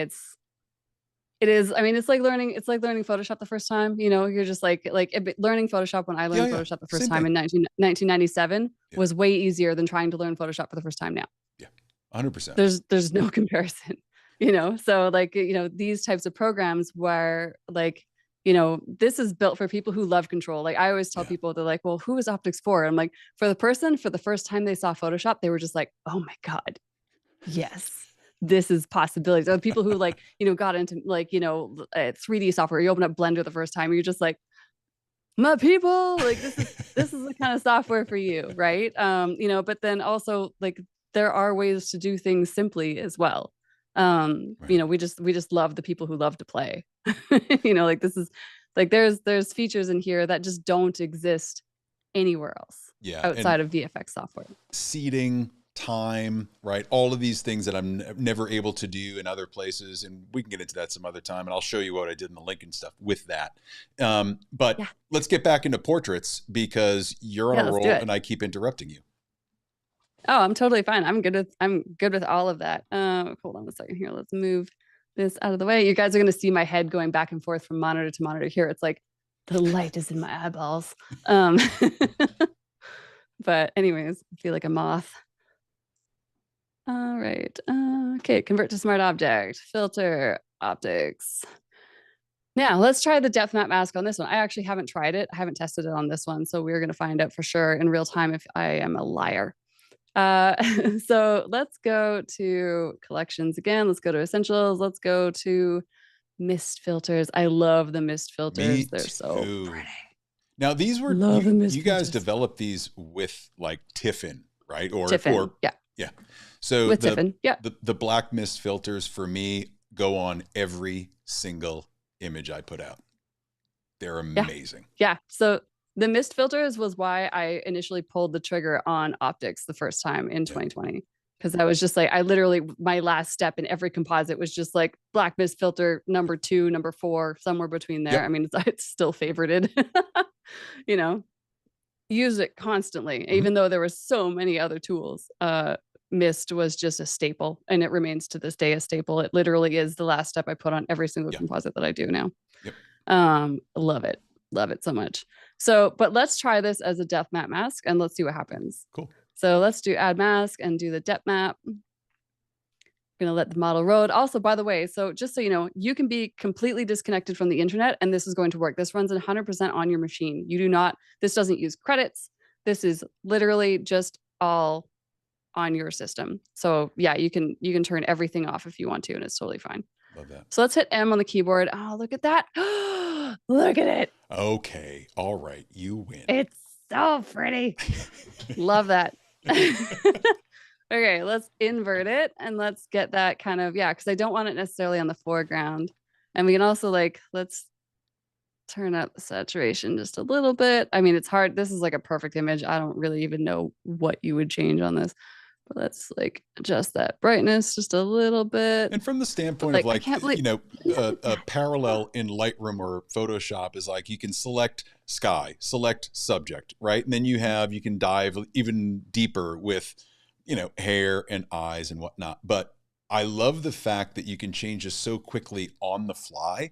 it is. I mean, it's like learning Photoshop the first time. You're just like learning Photoshop when I learned Photoshop the first time in 1997 was way easier than trying to learn Photoshop for the first time now. Yeah, 100%. There's no comparison. So these types of programs where this is built for people who love control. Like I always tell people, they're like, well, who is optics for? I'm like, for the person, for the first time they saw Photoshop, they were just like, oh my God, yes, this is possibilities. Or people who got into 3D software. You open up Blender the first time, you're just like, my people, like this is the kind of software for you, right? But then also there are ways to do things simply as well. Right. We just love the people who love to play. This is there's features in here that just don't exist anywhere else outside of VFX software. Seating, time, right? All of these things that I'm never able to do in other places. And we can get into that some other time. And I'll show you what I did in the link and stuff with that. But let's get back into portraits because you're on a roll and I keep interrupting you. Oh, I'm totally fine. I'm good with all of that. Hold on a second here. Let's move this out of the way. You guys are going to see my head going back and forth from monitor to monitor here. It's like the light is in my eyeballs. But anyways, I feel like a moth. All right. Okay. Convert to smart object, filter, optics. Now let's try the depth map mask on this one. I actually haven't tried it. I haven't tested it on this one. So we're going to find out for sure in real time if I am a liar. So let's go to collections again. Let's go to essentials. Let's go to mist filters. I love the mist filters. They're so pretty. Now these were you guys developed these with like Tiffin, right? Tiffin, yeah. So with Tiffin, the black mist filters for me go on every single image I put out. They're amazing. Yeah. So the mist filters was why I initially pulled the trigger on optics the first time in 2020. Because I was just like, my last step in every composite was just like black mist filter number 2, number 4, somewhere between there. I mean, it's still favorited, use it constantly, even though there were so many other tools. Mist was just a staple and it remains to this day a staple. It literally is the last step I put on every single composite that I do now. Love it so much. So, but let's try this as a depth map mask and let's see what happens. Cool. So let's do add mask and do the depth map. I'm going to let the model load. Also, by the way, so just so you know, you can be completely disconnected from the internet and this is going to work. This runs 100% on your machine. This doesn't use credits. This is literally just all on your system. So yeah, you can turn everything off if you want to, and it's totally fine. Love that. So let's hit M on the keyboard. Oh, look at that. Look at it. Okay. All right. You win. It's so pretty. Love that. Okay, let's invert it and let's get that kind of, because I don't want it necessarily on the foreground. And we can also let's turn up the saturation just a little bit. I mean, it's hard. This is like a perfect image. I don't really even know what you would change on this, but let's like adjust that brightness just a little bit. And from the standpoint of like, you know, a parallel in Lightroom or Photoshop is like, you can select sky, select subject, right? And then you can dive even deeper with, you know, hair and eyes and whatnot. But I love the fact that you can change this so quickly on the fly,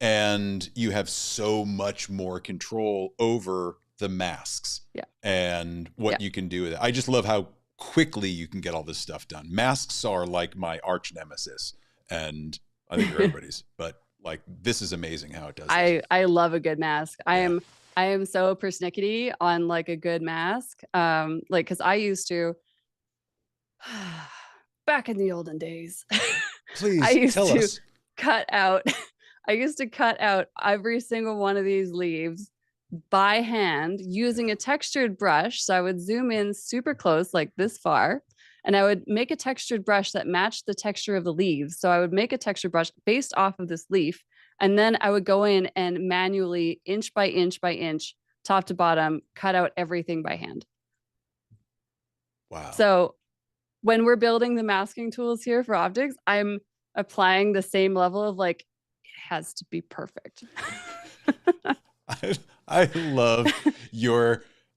and you have so much more control over the masks and what you can do with it. I just love how quickly you can get all this stuff done. Masks are like my arch nemesis, and I think they're everybody's, but like, this is amazing how it does this. I love a good mask. I am so persnickety on like a good mask. Like, cause I used to, back in the olden days, please I used tell to us. cut out I used to cut out every single one of these leaves by hand using a textured brush. So I would zoom in super close, like this far, and I would make a textured brush that matched the texture of the leaves. So I would make a textured brush based off of this leaf, and then I would go in and manually, inch by inch by inch, top to bottom, cut out everything by hand. Wow. So when we're building the masking tools here for optics, I'm applying the same level of like, has to be perfect. I love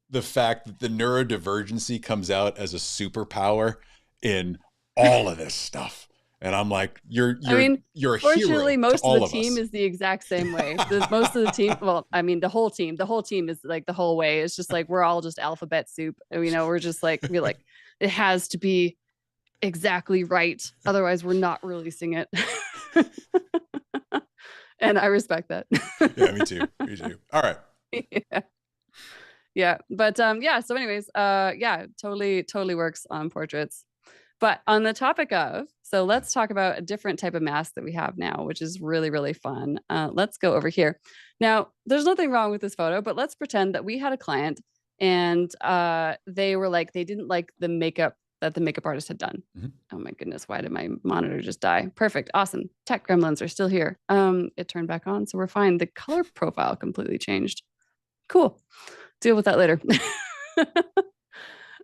the fact that the neurodivergency comes out as a superpower in all of this stuff. And I'm like, you're a fortunately, hero most to all of the team us. is the exact same way. Most of the team, well, I mean, the whole team is like the whole way. It's just like, we're all just alphabet soup. You know, we're like, it has to be exactly right. Otherwise we're not releasing it. And I respect that. Yeah, me too. Me too. All right. Yeah. But so anyways, totally works on portraits. But on the topic of, so let's talk about a different type of mask that we have now, which is really, really fun. Let's go over here. Now, there's nothing wrong with this photo, but let's pretend that we had a client and they were like, they didn't like the makeup that the makeup artist had done. Mm-hmm. Oh my goodness, why did my monitor just die? Perfect, awesome. Tech gremlins are still here. It turned back on, so we're fine. The color profile completely changed. Cool, deal with that later.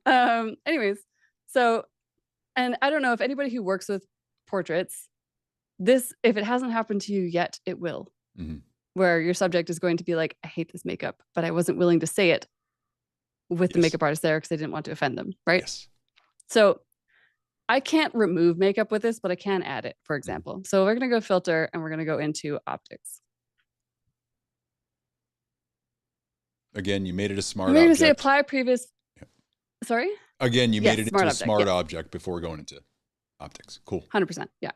Anyways, so, and I don't know if anybody who works with portraits, this, if it hasn't happened to you yet, it will. Mm-hmm. Where your subject is going to be like, I hate this makeup, but I wasn't willing to say it with the makeup artist there because I didn't want to offend them, right? Yes. So I can't remove makeup with this, but I can add it, for example. So we're going to go filter and we're going to go into optics. Again, you made it a smart object. We're going to say apply previous. Yeah. Sorry? Again, you made it into a smart object before going into optics. Cool. 100%. Yeah.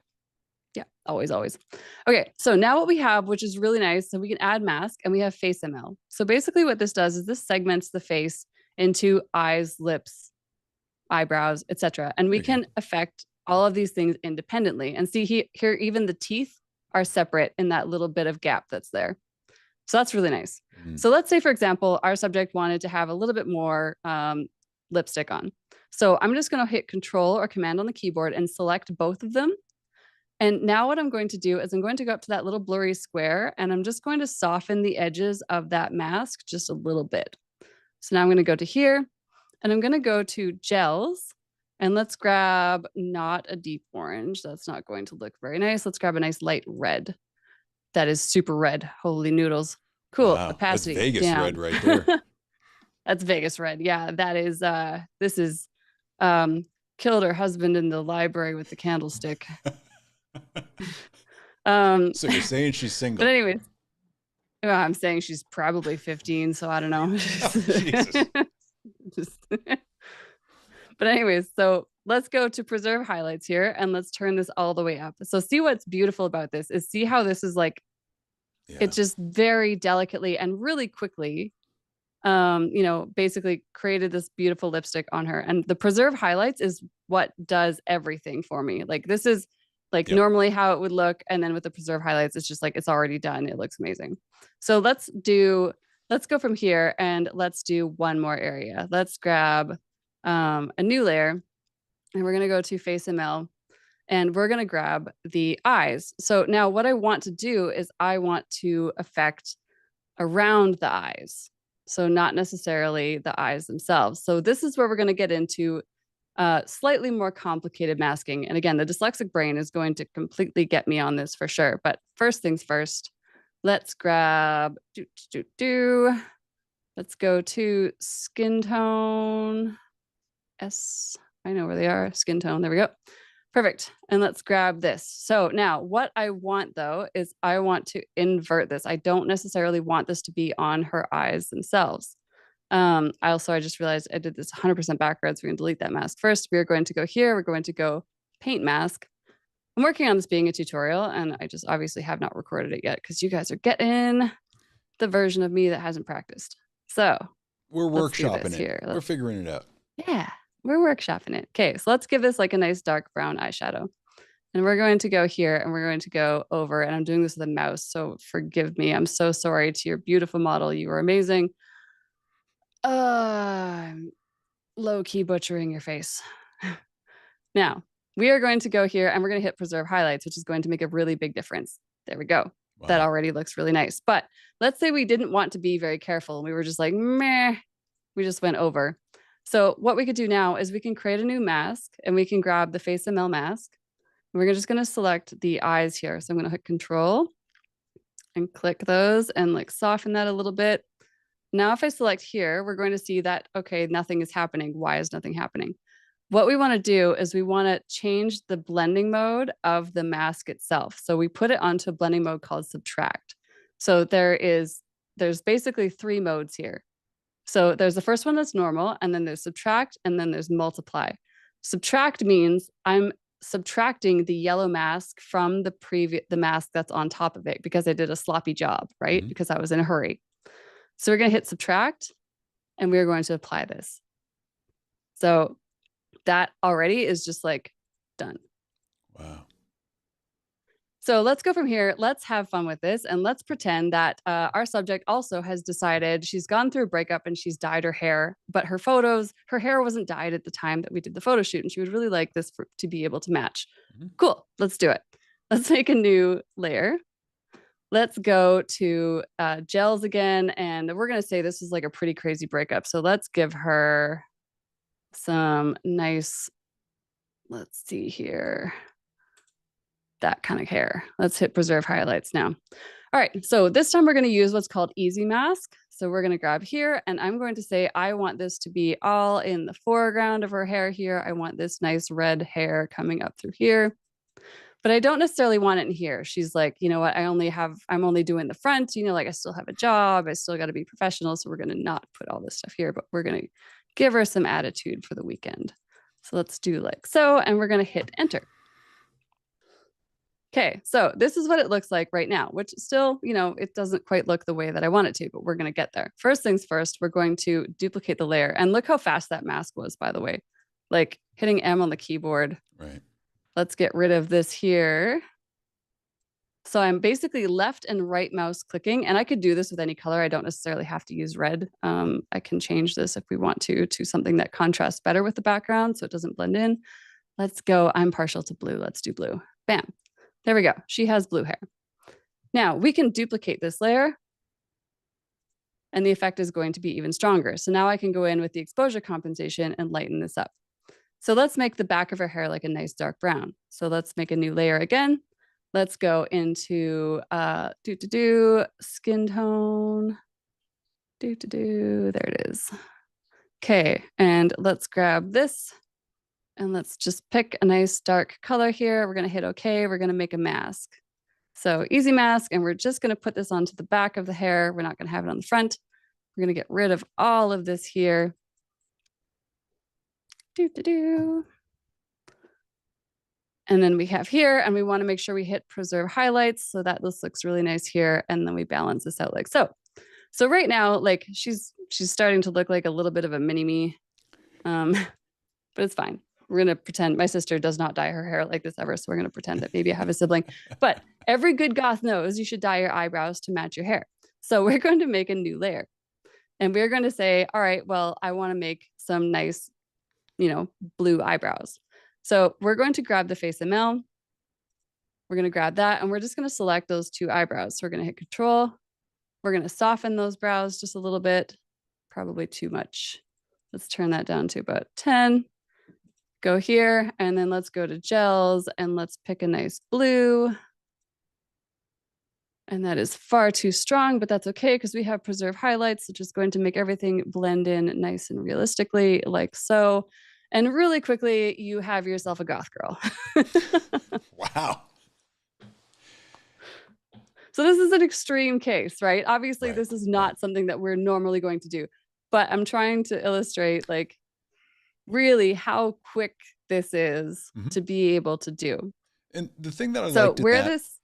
Yeah. Always. Okay. So now what we have, which is really nice, so we can add mask and we have face ML. So basically what this does is this segments the face into eyes, lips, eyebrows, etc. And we can affect all of these things independently. And see here, even the teeth are separate in that little bit of gap that's there. So that's really nice. Mm-hmm. So let's say, for example, our subject wanted to have a little bit more lipstick on. So I'm just going to hit Control or Command on the keyboard and select both of them. And now what I'm going to do is I'm going to go up to that little blurry square and I'm just going to soften the edges of that mask just a little bit. So now I'm going to go to here. And I'm going to go to gels and let's grab not a deep orange. That's not going to look very nice. Let's grab a nice light red. That is super red. Holy noodles. Cool. Wow, opacity. That's Vegas red right there. That's Vegas red. Yeah, that is, this is killed her husband in the library with the candlestick. So you're saying she's single. But anyways, I'm saying she's probably 15. So I don't know. Oh, Jesus. But anyways, so let's go to preserve highlights here and let's turn this all the way up. So see what's beautiful about this is see how this is like, it just very delicately and really quickly, basically created this beautiful lipstick on her. And the preserve highlights is what does everything for me. Like this is like normally how it would look. And then with the preserve highlights, it's just like, it's already done. It looks amazing. So let's go from here and let's do one more area. Let's grab a new layer and we're going to go to face ML and we're going to grab the eyes. So now what I want to do is I want to affect around the eyes. So not necessarily the eyes themselves. So this is where we're going to get into slightly more complicated masking. And again, the dyslexic brain is going to completely get me on this for sure. But first things first, let's grab, let's go to skin tone. I know where they are, skin tone, there we go. Perfect. And let's grab this. So now what I want though, is I want to invert this. I don't necessarily want this to be on her eyes themselves. I just realized I did this 100% backwards. We're going to delete that mask first. We're going to go here. We're going to go paint mask. I'm working on this being a tutorial and I just obviously have not recorded it yet because you guys are getting the version of me that hasn't practiced. So we're workshopping it here. We're figuring it out. Yeah, we're workshopping it. Okay, so let's give this like a nice dark brown eyeshadow. And we're going to go here and we're going to go over, and I'm doing this with a mouse, so forgive me. I'm so sorry to your beautiful model. You are amazing. I'm low-key butchering your face. Now, we are going to go here and we're going to hit preserve highlights, which is going to make a really big difference. There we go. Wow. That already looks really nice. But let's say we didn't want to be very careful. We were just like, meh, we just went over. So what we could do now is we can create a new mask and we can grab the Face ML mask. We're just going to select the eyes here. So I'm going to hit Control and click those and like soften that a little bit. Now, if I select here, we're going to see that, okay, nothing is happening. Why is nothing happening? What we want to do is we want to change the blending mode of the mask itself. So we put it onto a blending mode called Subtract. So there's basically 3 modes here. So there's the first one that's normal, and then there's Subtract, and then there's Multiply. Subtract means I'm subtracting the yellow mask from the mask that's on top of it because I did a sloppy job, right? Mm-hmm. Because I was in a hurry. So we're going to hit Subtract, and we're going to apply this. So that already is just like done. Wow. So let's go from here. Let's have fun with this. And let's pretend that our subject also has decided she's gone through a breakup and she's dyed her hair, but her hair wasn't dyed at the time that we did the photo shoot. And she would really like this to be able to match. Mm-hmm. Cool. Let's do it. Let's make a new layer. Let's go to gels again. And we're going to say this is like a pretty crazy breakup. So let's give her some nice, let's see here, that kind of hair. Let's hit preserve highlights now. All right, so this time we're going to use what's called easy mask. So we're going to grab here and I'm going to say, I want this to be all in the foreground of her hair here. I want this nice red hair coming up through here, but I don't necessarily want it in here. She's like, you know what? I'm only doing the front, you know, like I still have a job. I still got to be professional. So we're going to not put all this stuff here, but we're going to give her some attitude for the weekend. So let's do like so, and we're going to hit enter. Okay, so this is what it looks like right now, which still, you know, it doesn't quite look the way that I want it to, but we're going to get there. First things first, we're going to duplicate the layer. And look how fast that mask was, by the way, like hitting M on the keyboard. Right. Let's get rid of this here. So I'm basically left and right mouse clicking, and I could do this with any color. I don't necessarily have to use red. I can change this if we want to something that contrasts better with the background so it doesn't blend in. Let's go. I'm partial to blue. Let's do blue. Bam. There we go. She has blue hair. Now we can duplicate this layer and the effect is going to be even stronger. So now I can go in with the exposure compensation and lighten this up. So let's make the back of her hair like a nice dark brown. So let's make a new layer again. Let's go into skin tone. There it is. Okay, and let's grab this. And let's just pick a nice dark color here. We're going to hit OK. We're going to make a mask. So easy mask. And we're just going to put this onto the back of the hair. We're not going to have it on the front. We're going to get rid of all of this here. And then we have here, and we want to make sure we hit preserve highlights so that this looks really nice here. And then we balance this out like so. So right now, like she's starting to look like a little bit of a mini me, but it's fine. We're going to pretend my sister does not dye her hair like this ever. So we're going to pretend that maybe I have a sibling, but every good goth knows you should dye your eyebrows to match your hair. So we're going to make a new layer and we're going to say, all right, well, I want to make some nice, you know, blue eyebrows. So we're going to grab the Face ML. We're going to grab that and we're just going to select those 2 eyebrows. So we're going to hit Control. We're going to soften those brows just a little bit, probably too much. Let's turn that down to about 10. Go here, and then let's go to gels, and let's pick a nice blue. And that is far too strong, but that's okay because we have preserve highlights, which is going to make everything blend in nice and realistically, like so. And really quickly, you have yourself a goth girl. Wow. So this is an extreme case, right? Obviously, this is not something that we're normally going to do, but I'm trying to illustrate like really how quick this is to be able to do. And the thing that I liked where this...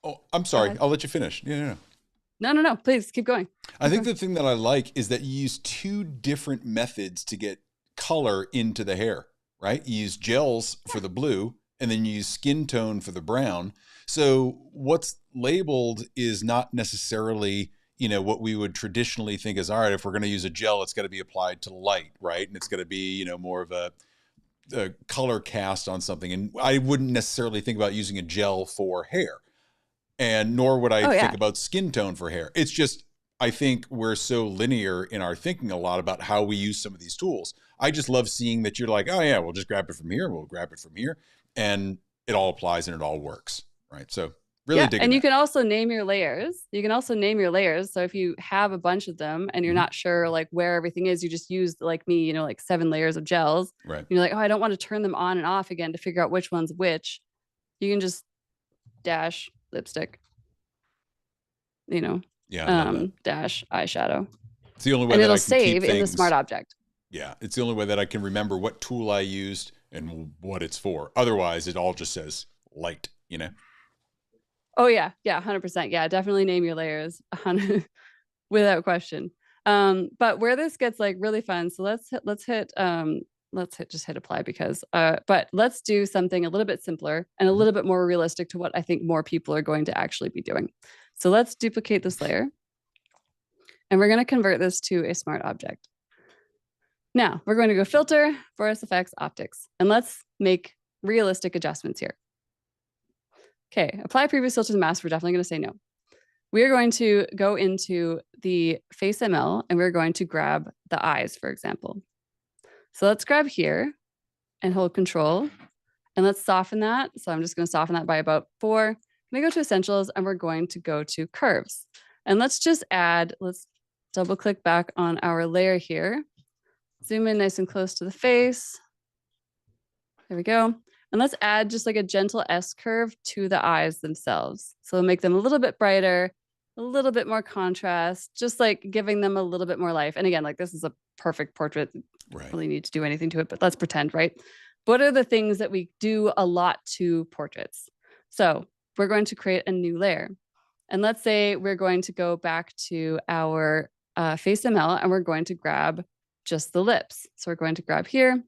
Oh, I'm sorry. I'll let you finish. No. Please keep going. I think the thing that I like is that you use two different methods to get color into the hair, right? You use gels for the blue, and then you use skin tone for the brown. So what's labeled is not necessarily, you know, what we would traditionally think is, all right, if we're going to use a gel, it's got to be applied to light, right? And it's going to be, you know, more of a color cast on something. And I wouldn't necessarily think about using a gel for hair. And nor would I think about skin tone for hair. It's just, I think we're so linear in our thinking a lot about how we use some of these tools. I just love seeing that you're like, oh yeah, we'll just grab it from here. We'll grab it from here. And it all applies and it all works, right? So really digging and you that. can also name your layers. So if you have a bunch of them and you're not sure like where everything is, you just use, like me, you know, like 7 layers of gels. Right. You're like, oh, I don't want to turn them on and off again to figure out which one's which. You can just dash lipstick, you know, dash eyeshadow. It's the only way and that it'll I can save keep in the smart object. Yeah, it's the only way that I can remember what tool I used and what it's for. Otherwise, it all just says light, you know? Oh yeah, 100%. Yeah, definitely name your layers, without question. But where this gets like really fun, so let's hit apply because but let's do something a little bit simpler and a little bit more realistic to what I think more people are going to actually be doing. So let's duplicate this layer, and we're going to convert this to a smart object. Now we're going to go filter, Boris FX Optics, and let's make realistic adjustments here. Okay, apply previous filter to the mask. We're definitely going to say no. We're going to go into the face ML and we're going to grab the eyes, for example. So let's grab here and hold control and let's soften that. So I'm just going to soften that by about 4. I'm going to go to essentials and we're going to go to curves. And let's just add, let's double click back on our layer here. Zoom in nice and close to the face. There we go. And let's add just like a gentle S curve to the eyes themselves. So we'll make them a little bit brighter, a little bit more contrast, just like giving them a little bit more life. And again, like this is a perfect portrait. Right. Really need to do anything to it, but let's pretend, right? What are the things that we do a lot to portraits? So we're going to create a new layer. And let's say we're going to go back to our face ML and we're going to grab just the lips. So we're going to grab here.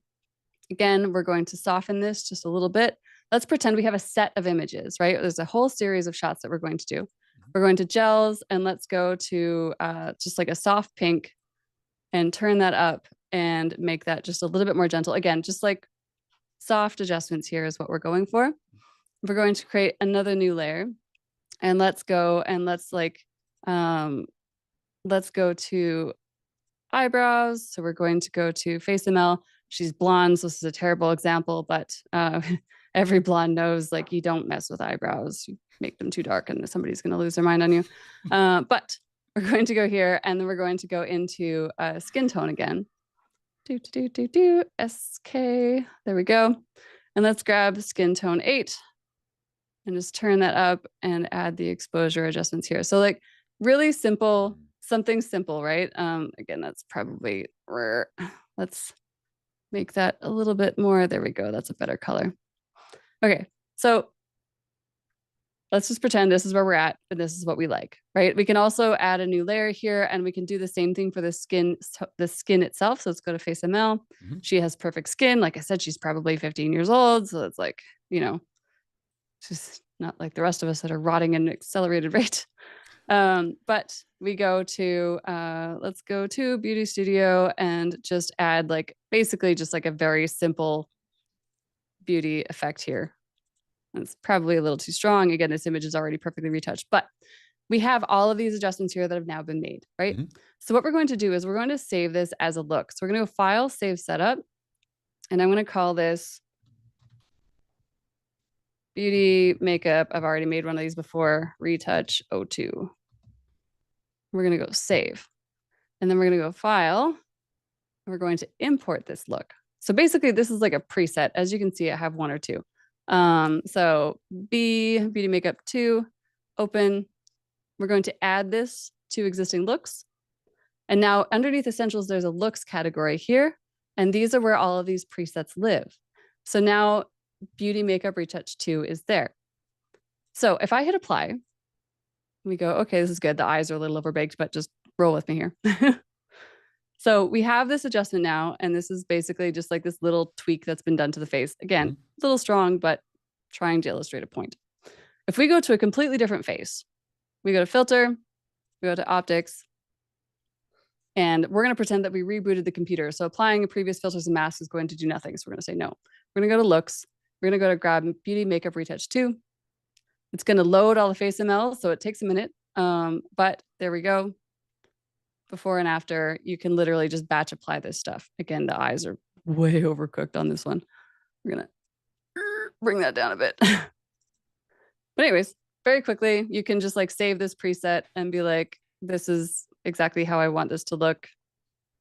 Again, we're going to soften this just a little bit. Let's pretend we have a set of images, right? There's a whole series of shots that we're going to do. We're going to gels and let's go to just like a soft pink and turn that up and make that just a little bit more gentle. Again, just like soft adjustments here is what we're going for. We're going to create another new layer and let's go and let's go to eyebrows. So we're going to go to face ML. She's blonde, so this is a terrible example, but every blonde knows like you don't mess with eyebrows. You make them too dark and somebody's going to lose their mind on you. But we're going to go here and then we're going to go into skin tone again. SK. There we go. And let's grab skin tone 8 and just turn that up and add the exposure adjustments here. So like really simple, something simple, right? Again, that's probably rare. Let's make that a little bit more. There we go. That's a better color. Okay. So let's just pretend this is where we're at, and this is what we like, right? We can also add a new layer here and we can do the same thing for the skin itself. So let's go to face ML. She has perfect skin. Like I said, she's probably 15 years old. So it's like, you know, she's not like the rest of us that are rotting at an accelerated rate. But we go to, let's go to Beauty Studio and just add like, basically just like a very simple beauty effect here. It's probably a little too strong. Again, this image is already perfectly retouched, but we have all of these adjustments here that have now been made, right? Mhm. So what we're going to do is we're going to save this as a look. So we're going to go File, Save Setup, and I'm going to call this Beauty Makeup. I've already made one of these before, Retouch 02. We're going to go Save, and then we're going to go File, and we're going to import this look. So basically, this is like a preset. As you can see, I have one or two. So Beauty Makeup 2, open. We're going to add this to existing looks. And now underneath Essentials, there's a looks category here. And these are where all of these presets live. So now Beauty Makeup Retouch 2 is there. So if I hit apply, we go, okay, this is good. The eyes are a little overbaked, but just roll with me here. So we have this adjustment now, and this is basically just like this little tweak that's been done to the face. Again, a little strong, but trying to illustrate a point. If we go to a completely different face, we go to Filter, we go to Optics, and we're going to pretend that we rebooted the computer. So applying a previous filters and masks is going to do nothing. So we're going to say no. We're going to go to Looks. We're going to go to grab Beauty Makeup Retouch 2. It's going to load all the face ML, so it takes a minute. But there we go. Before and after, you can literally just batch apply this stuff. Again, the eyes are way overcooked on this one. We're going to bring that down a bit. But anyways, very quickly, you can just like save this preset and be like, this is exactly how I want this to look.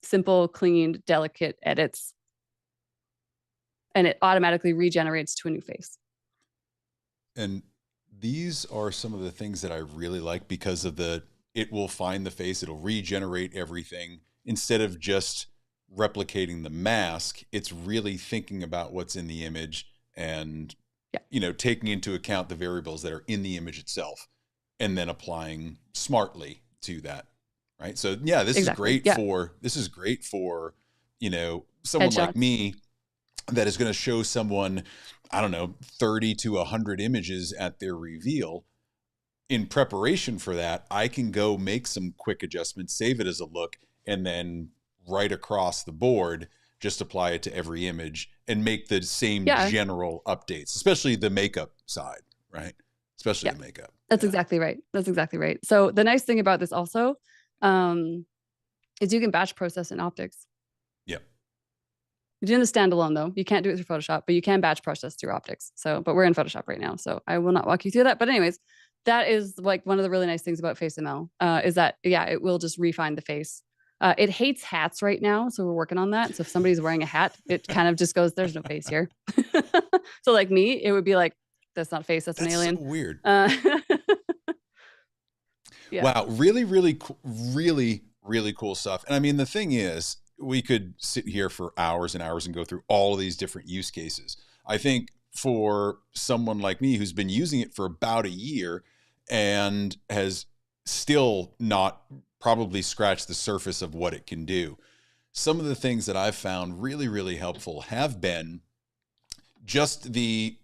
Simple, cleaned, delicate edits. And it automatically regenerates to a new face. And these are some of the things that I really like because of it will find the face, it'll regenerate everything. Instead of just replicating the mask, it's really thinking about what's in the image and, you know, taking into account the variables that are in the image itself and then applying smartly to that. Right. So yeah, this is great for, you know, someone like me that is going to show someone, I don't know, 30 to 100 images at their reveal. In preparation for that, I can go make some quick adjustments, save it as a look, and then right across the board, just apply it to every image and make the same general updates, especially the makeup side, right? Especially the makeup. That's exactly right. That's exactly right. So the nice thing about this also is you can batch process in Optics. Yep. You're doing the standalone though. You can't do it through Photoshop, but you can batch process through Optics. So, but we're in Photoshop right now, so I will not walk you through that. But anyways, that is like one of the really nice things about FaceML is that, it will just refine the face. It hates hats right now, so we're working on that. So if somebody's wearing a hat, it kind of just goes, there's no face here. So like me, it would be like, that's not a face, that's an alien. So weird. Wow, really, really, really, really cool stuff. And I mean, the thing is, we could sit here for hours and hours and go through all of these different use cases. I think for someone like me who's been using it for about a year and has still not probably scratched the surface of what it can do, some of the things that I've found really, really helpful have been just the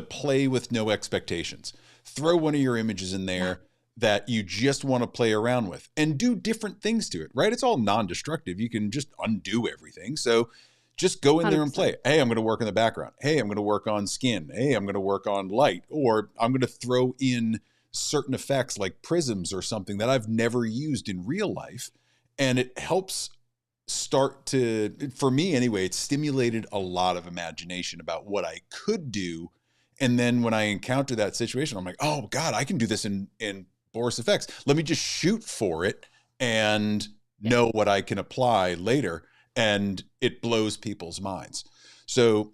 play with no expectations. Throw one of your images in there that you just want to play around with and do different things to it, right? It's all non-destructive. You can just undo everything. So just go in 100%. There and play. Hey, I'm going to work in the background. Hey, I'm going to work on skin. Hey, I'm going to work on light, or I'm going to throw in certain effects like prisms or something that I've never used in real life. And it helps start to, for me anyway, it stimulated a lot of imagination about what I could do. And then when I encounter that situation, I'm like, oh God, I can do this in Boris FX. Let me just shoot for it and know what I can apply later. And it blows people's minds. So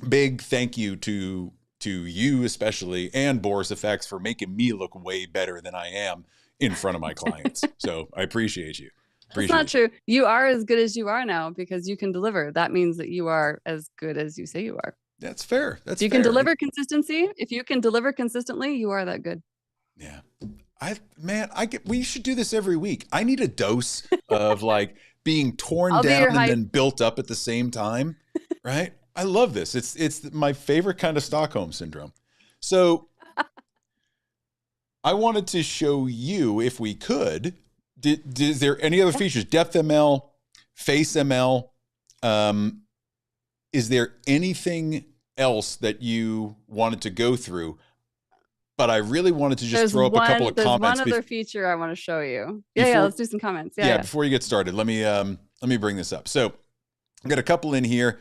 big thank you to you especially and Boris FX for making me look way better than I am in front of my clients. So I appreciate you. That's not true. You are as good as you are now because you can deliver. That means that you are as good as you say you are. That's fair. That's you can deliver consistency. If you can deliver consistently, you are that good. Yeah. We should do this every week. I need a dose of like being torn down and then built up at the same time. Right. I love this. It's my favorite kind of Stockholm syndrome. So I wanted to show you, if we could, is there any other features? Depth ML, Face ML. Is there anything else that you wanted to go through? but I really wanted to just throw up a couple of comments. There's one other feature I want to show you. Yeah, let's do some comments. Yeah, before you get started, let me bring this up. So I got a couple in here.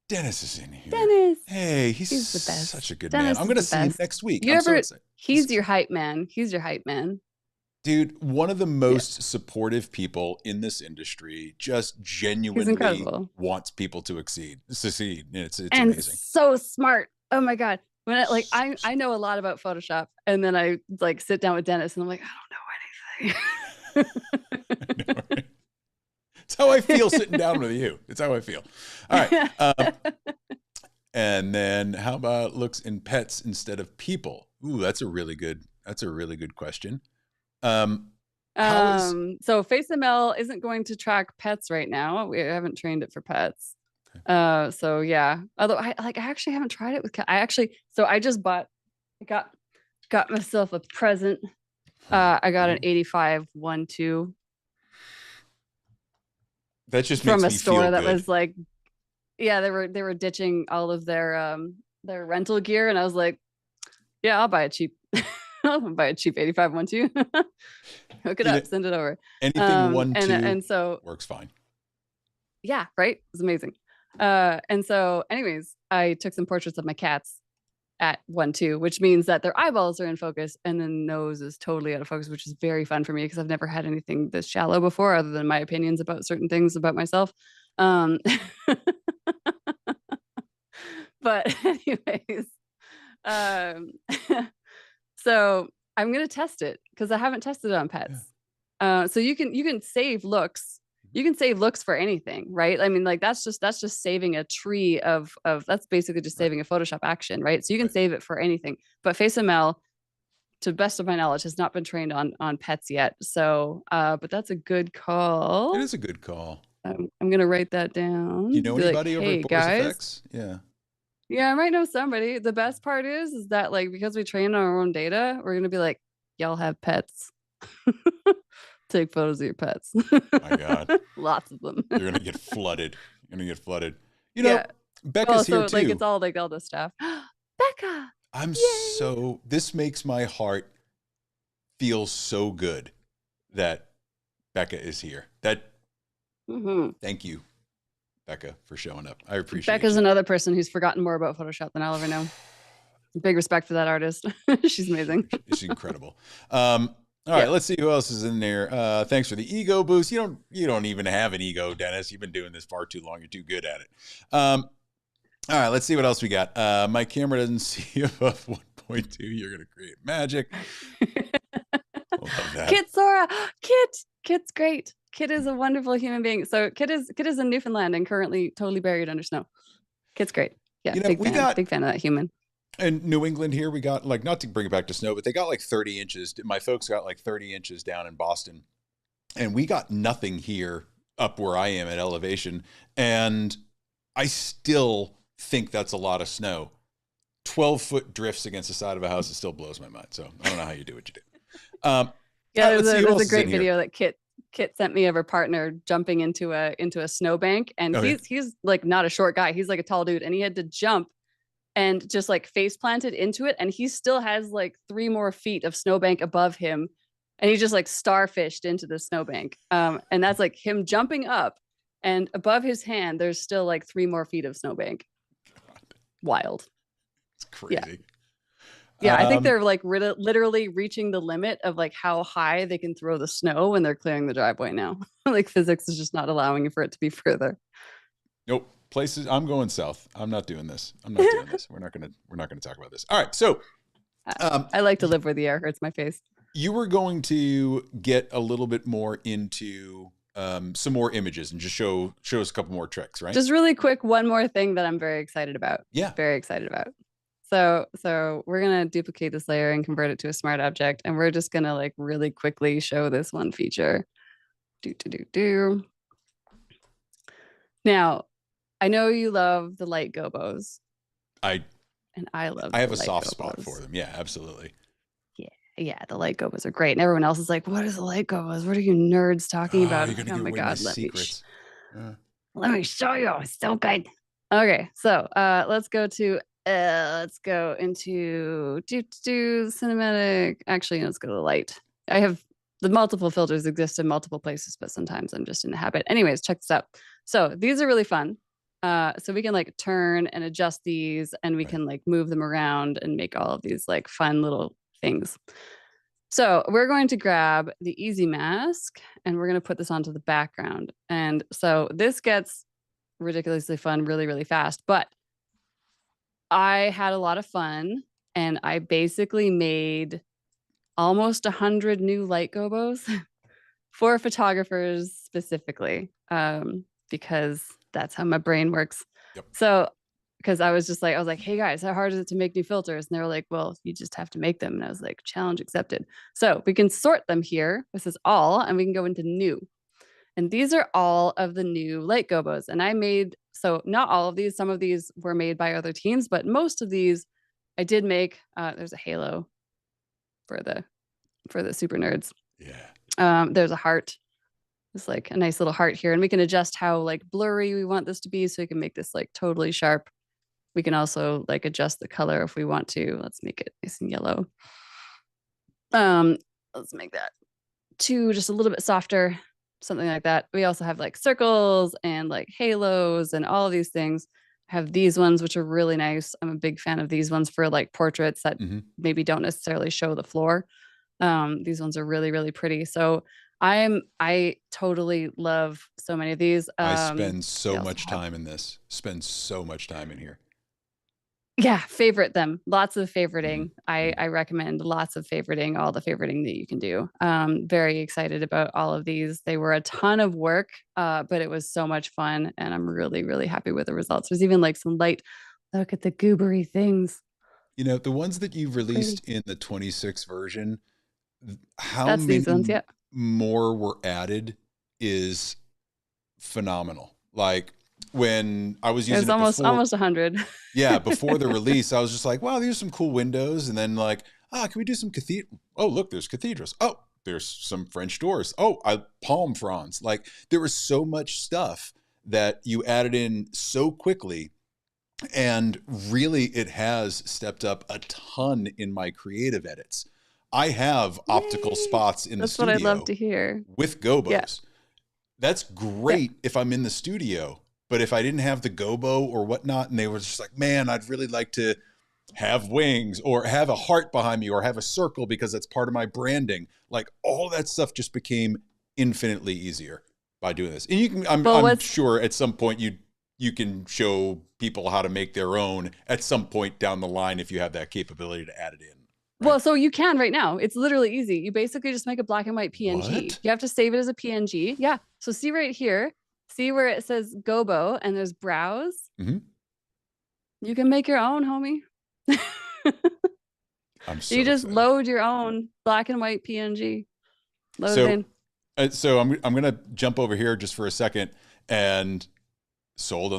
Dennis is in here. Dennis. Hey, he's the best. Such a good man. I'm going to see you next week. He's your hype man. He's your hype man. Dude, one of the most supportive people in this industry, just genuinely wants people to succeed. It's amazing. So smart. Oh my God. When I know a lot about Photoshop, and then I like sit down with Dennis and I'm like, I don't know anything. I know, right? It's how I feel sitting down with you. It's how I feel. All right. And then how about looks in pets instead of people? Ooh, that's a really good question. So FaceML isn't going to track pets right now. We haven't trained it for pets. Okay. So yeah. Although I actually haven't tried it with cat. I just got myself a present. I got an 8512. That just from makes a store that good. Was like, yeah, they were ditching all of their rental gear, and I was like, yeah, I'll buy a cheap 8512. Hook it up, send it over. Anything 1.2 and so works fine. Yeah, right. It was amazing. And so, anyways, I took some portraits of my cats at 1.2, which means that their eyeballs are in focus and the nose is totally out of focus, which is very fun for me because I've never had anything this shallow before, other than my opinions about certain things about myself. But anyways, so I'm gonna test it because I haven't tested it on pets. Yeah. So you can save looks. You can save looks for anything, right? I mean, like that's just saving a tree of that's basically just saving a Photoshop action, right? So you can save it for anything. But FaceML, to the best of my knowledge, has not been trained on pets yet. So, but that's a good call. It is a good call. I'm gonna write that down. You know anybody over at Boris FX? Yeah. Yeah, I might know somebody. The best part is that like because we train on our own data, we're gonna be like, y'all have pets. Take photos of your pets. My God. Lots of them. You're gonna get flooded. You know, Becca's here too. Like it's all the stuff. Becca. This makes my heart feel so good that Becca is here. Thank you, Becca, for showing up. I appreciate it. Becca's another person who's forgotten more about Photoshop than I'll ever know. Big respect for that artist. She's amazing. She's incredible. All right, let's see who else is in there. Thanks for the ego boost. You don't even have an ego, Dennis. You've been doing this far too long. You're too good at it. All right, let's see what else we got. My camera doesn't see above 1.2. You're gonna create magic. Love that. Kit Sora. Kit's great. Kit is a wonderful human being. So Kit is in Newfoundland and currently totally buried under snow. Kit's great. Yeah, big fan of that human. In New England here, we got like, not to bring it back to snow, but they got like 30 inches. My folks got like 30 inches down in Boston, and we got nothing here up where I am at elevation. And I still think that's a lot of snow. 12-foot drifts against the side of a house, it still blows my mind. So I don't know how you do what you do. There's a great video that Kit sent me of her partner jumping into a snowbank, and he's like not a short guy. He's like a tall dude, and he had to jump and just like face planted into it, and he still has like 3 more feet of snowbank above him, and he just like starfished into the snowbank. And that's like him jumping up, and above his hand there's still like 3 more feet of snowbank. God. Wild. It's crazy. Yeah, I think they're like literally reaching the limit of like how high they can throw the snow when they're clearing the driveway now. Like physics is just not allowing for it to be further. Nope. Places. I'm going south. I'm not doing this. We're not gonna talk about this. All right. So I like to live where the air hurts my face. You were going to get a little bit more into some more images and just show us a couple more tricks, right? Just really quick, one more thing that I'm very excited about. Yeah. Very excited about. So we're gonna duplicate this layer and convert it to a smart object, and we're just gonna like really quickly show this one feature. Now, I know you love the light gobos. I love. I have a soft spot for them. Yeah, absolutely. Yeah, the light gobos are great, and everyone else is like, "What is the light gobos? What are you nerds talking about?" Oh my God, let me show you. It's so good. Okay, so let's go to Let's go into cinematic. Actually, let's go to light. I have the multiple filters exist in multiple places, but sometimes I'm just in the habit. Anyways, check this out. So these are really fun. So we can like turn and adjust these, and we can like move them around and make all of these like fun little things. So we're going to grab the easy mask and we're going to put this onto the background. And so this gets ridiculously fun really, really fast. But I had a lot of fun and I basically made almost 100 new light gobos for photographers specifically, because that's how my brain works. Yep. So because I was like, hey guys, how hard is it to make new filters? And they were like, well, you just have to make them. And I was like, challenge accepted. So we can sort them here. This is all, and we can go into new. And these are all of the new light gobos. And I made, so not all of these, some of these were made by other teams, but most of these I did make. There's a halo for the super nerds. Yeah. There's a heart. It's like a nice little heart here. And we can adjust how like blurry we want this to be. So we can make this like totally sharp. We can also like adjust the color if we want to. Let's make it nice and yellow. Let's make that just a little bit softer, something like that. We also have like circles and like halos and all of these things. I have these ones, which are really nice. I'm a big fan of these ones for like portraits that maybe don't necessarily show the floor. These ones are really, really pretty. So I totally love so many of these. I spend so much time in this. Spend so much time in here. Yeah, favorite them. Lots of favoriting. I recommend lots of favoriting, all the favoriting that you can do. Very excited about all of these. They were a ton of work, but it was so much fun. And I'm really, really happy with the results. There's even like some light, look at the goobery things. You know, the ones that you've released in the 26 version, how That's many these ones, yeah. more were added is phenomenal. Like, when I was using it was almost 100. Yeah, before the release, I was just like, wow, these are some cool windows. And then like, can we do some cathedral? Oh, look, there's cathedrals. Oh, there's some French doors. Oh, palm fronds. Like, there was so much stuff that you added in so quickly. And really, it has stepped up a ton in my creative edits. I have optical spots in the studio. That's what I'd love to hear. With Gobos. Yeah. That's great if I'm in the studio. But if I didn't have the Gobo or whatnot, and they were just like, man, I'd really like to have wings or have a heart behind me or have a circle because that's part of my branding. Like, all that stuff just became infinitely easier by doing this. And you can, I'm sure at some point you can show people how to make their own at some point down the line if you have that capability to add it in. Right? Well, so you can right now. It's literally easy. You basically just make a black and white PNG. What? You have to save it as a PNG. Yeah. So see right here. See where it says Gobo and there's browse? You can make your own, homie. I'm so you just excited. load your own black and white PNG. Load it in. So I'm going to jump over here just for a second and sold on the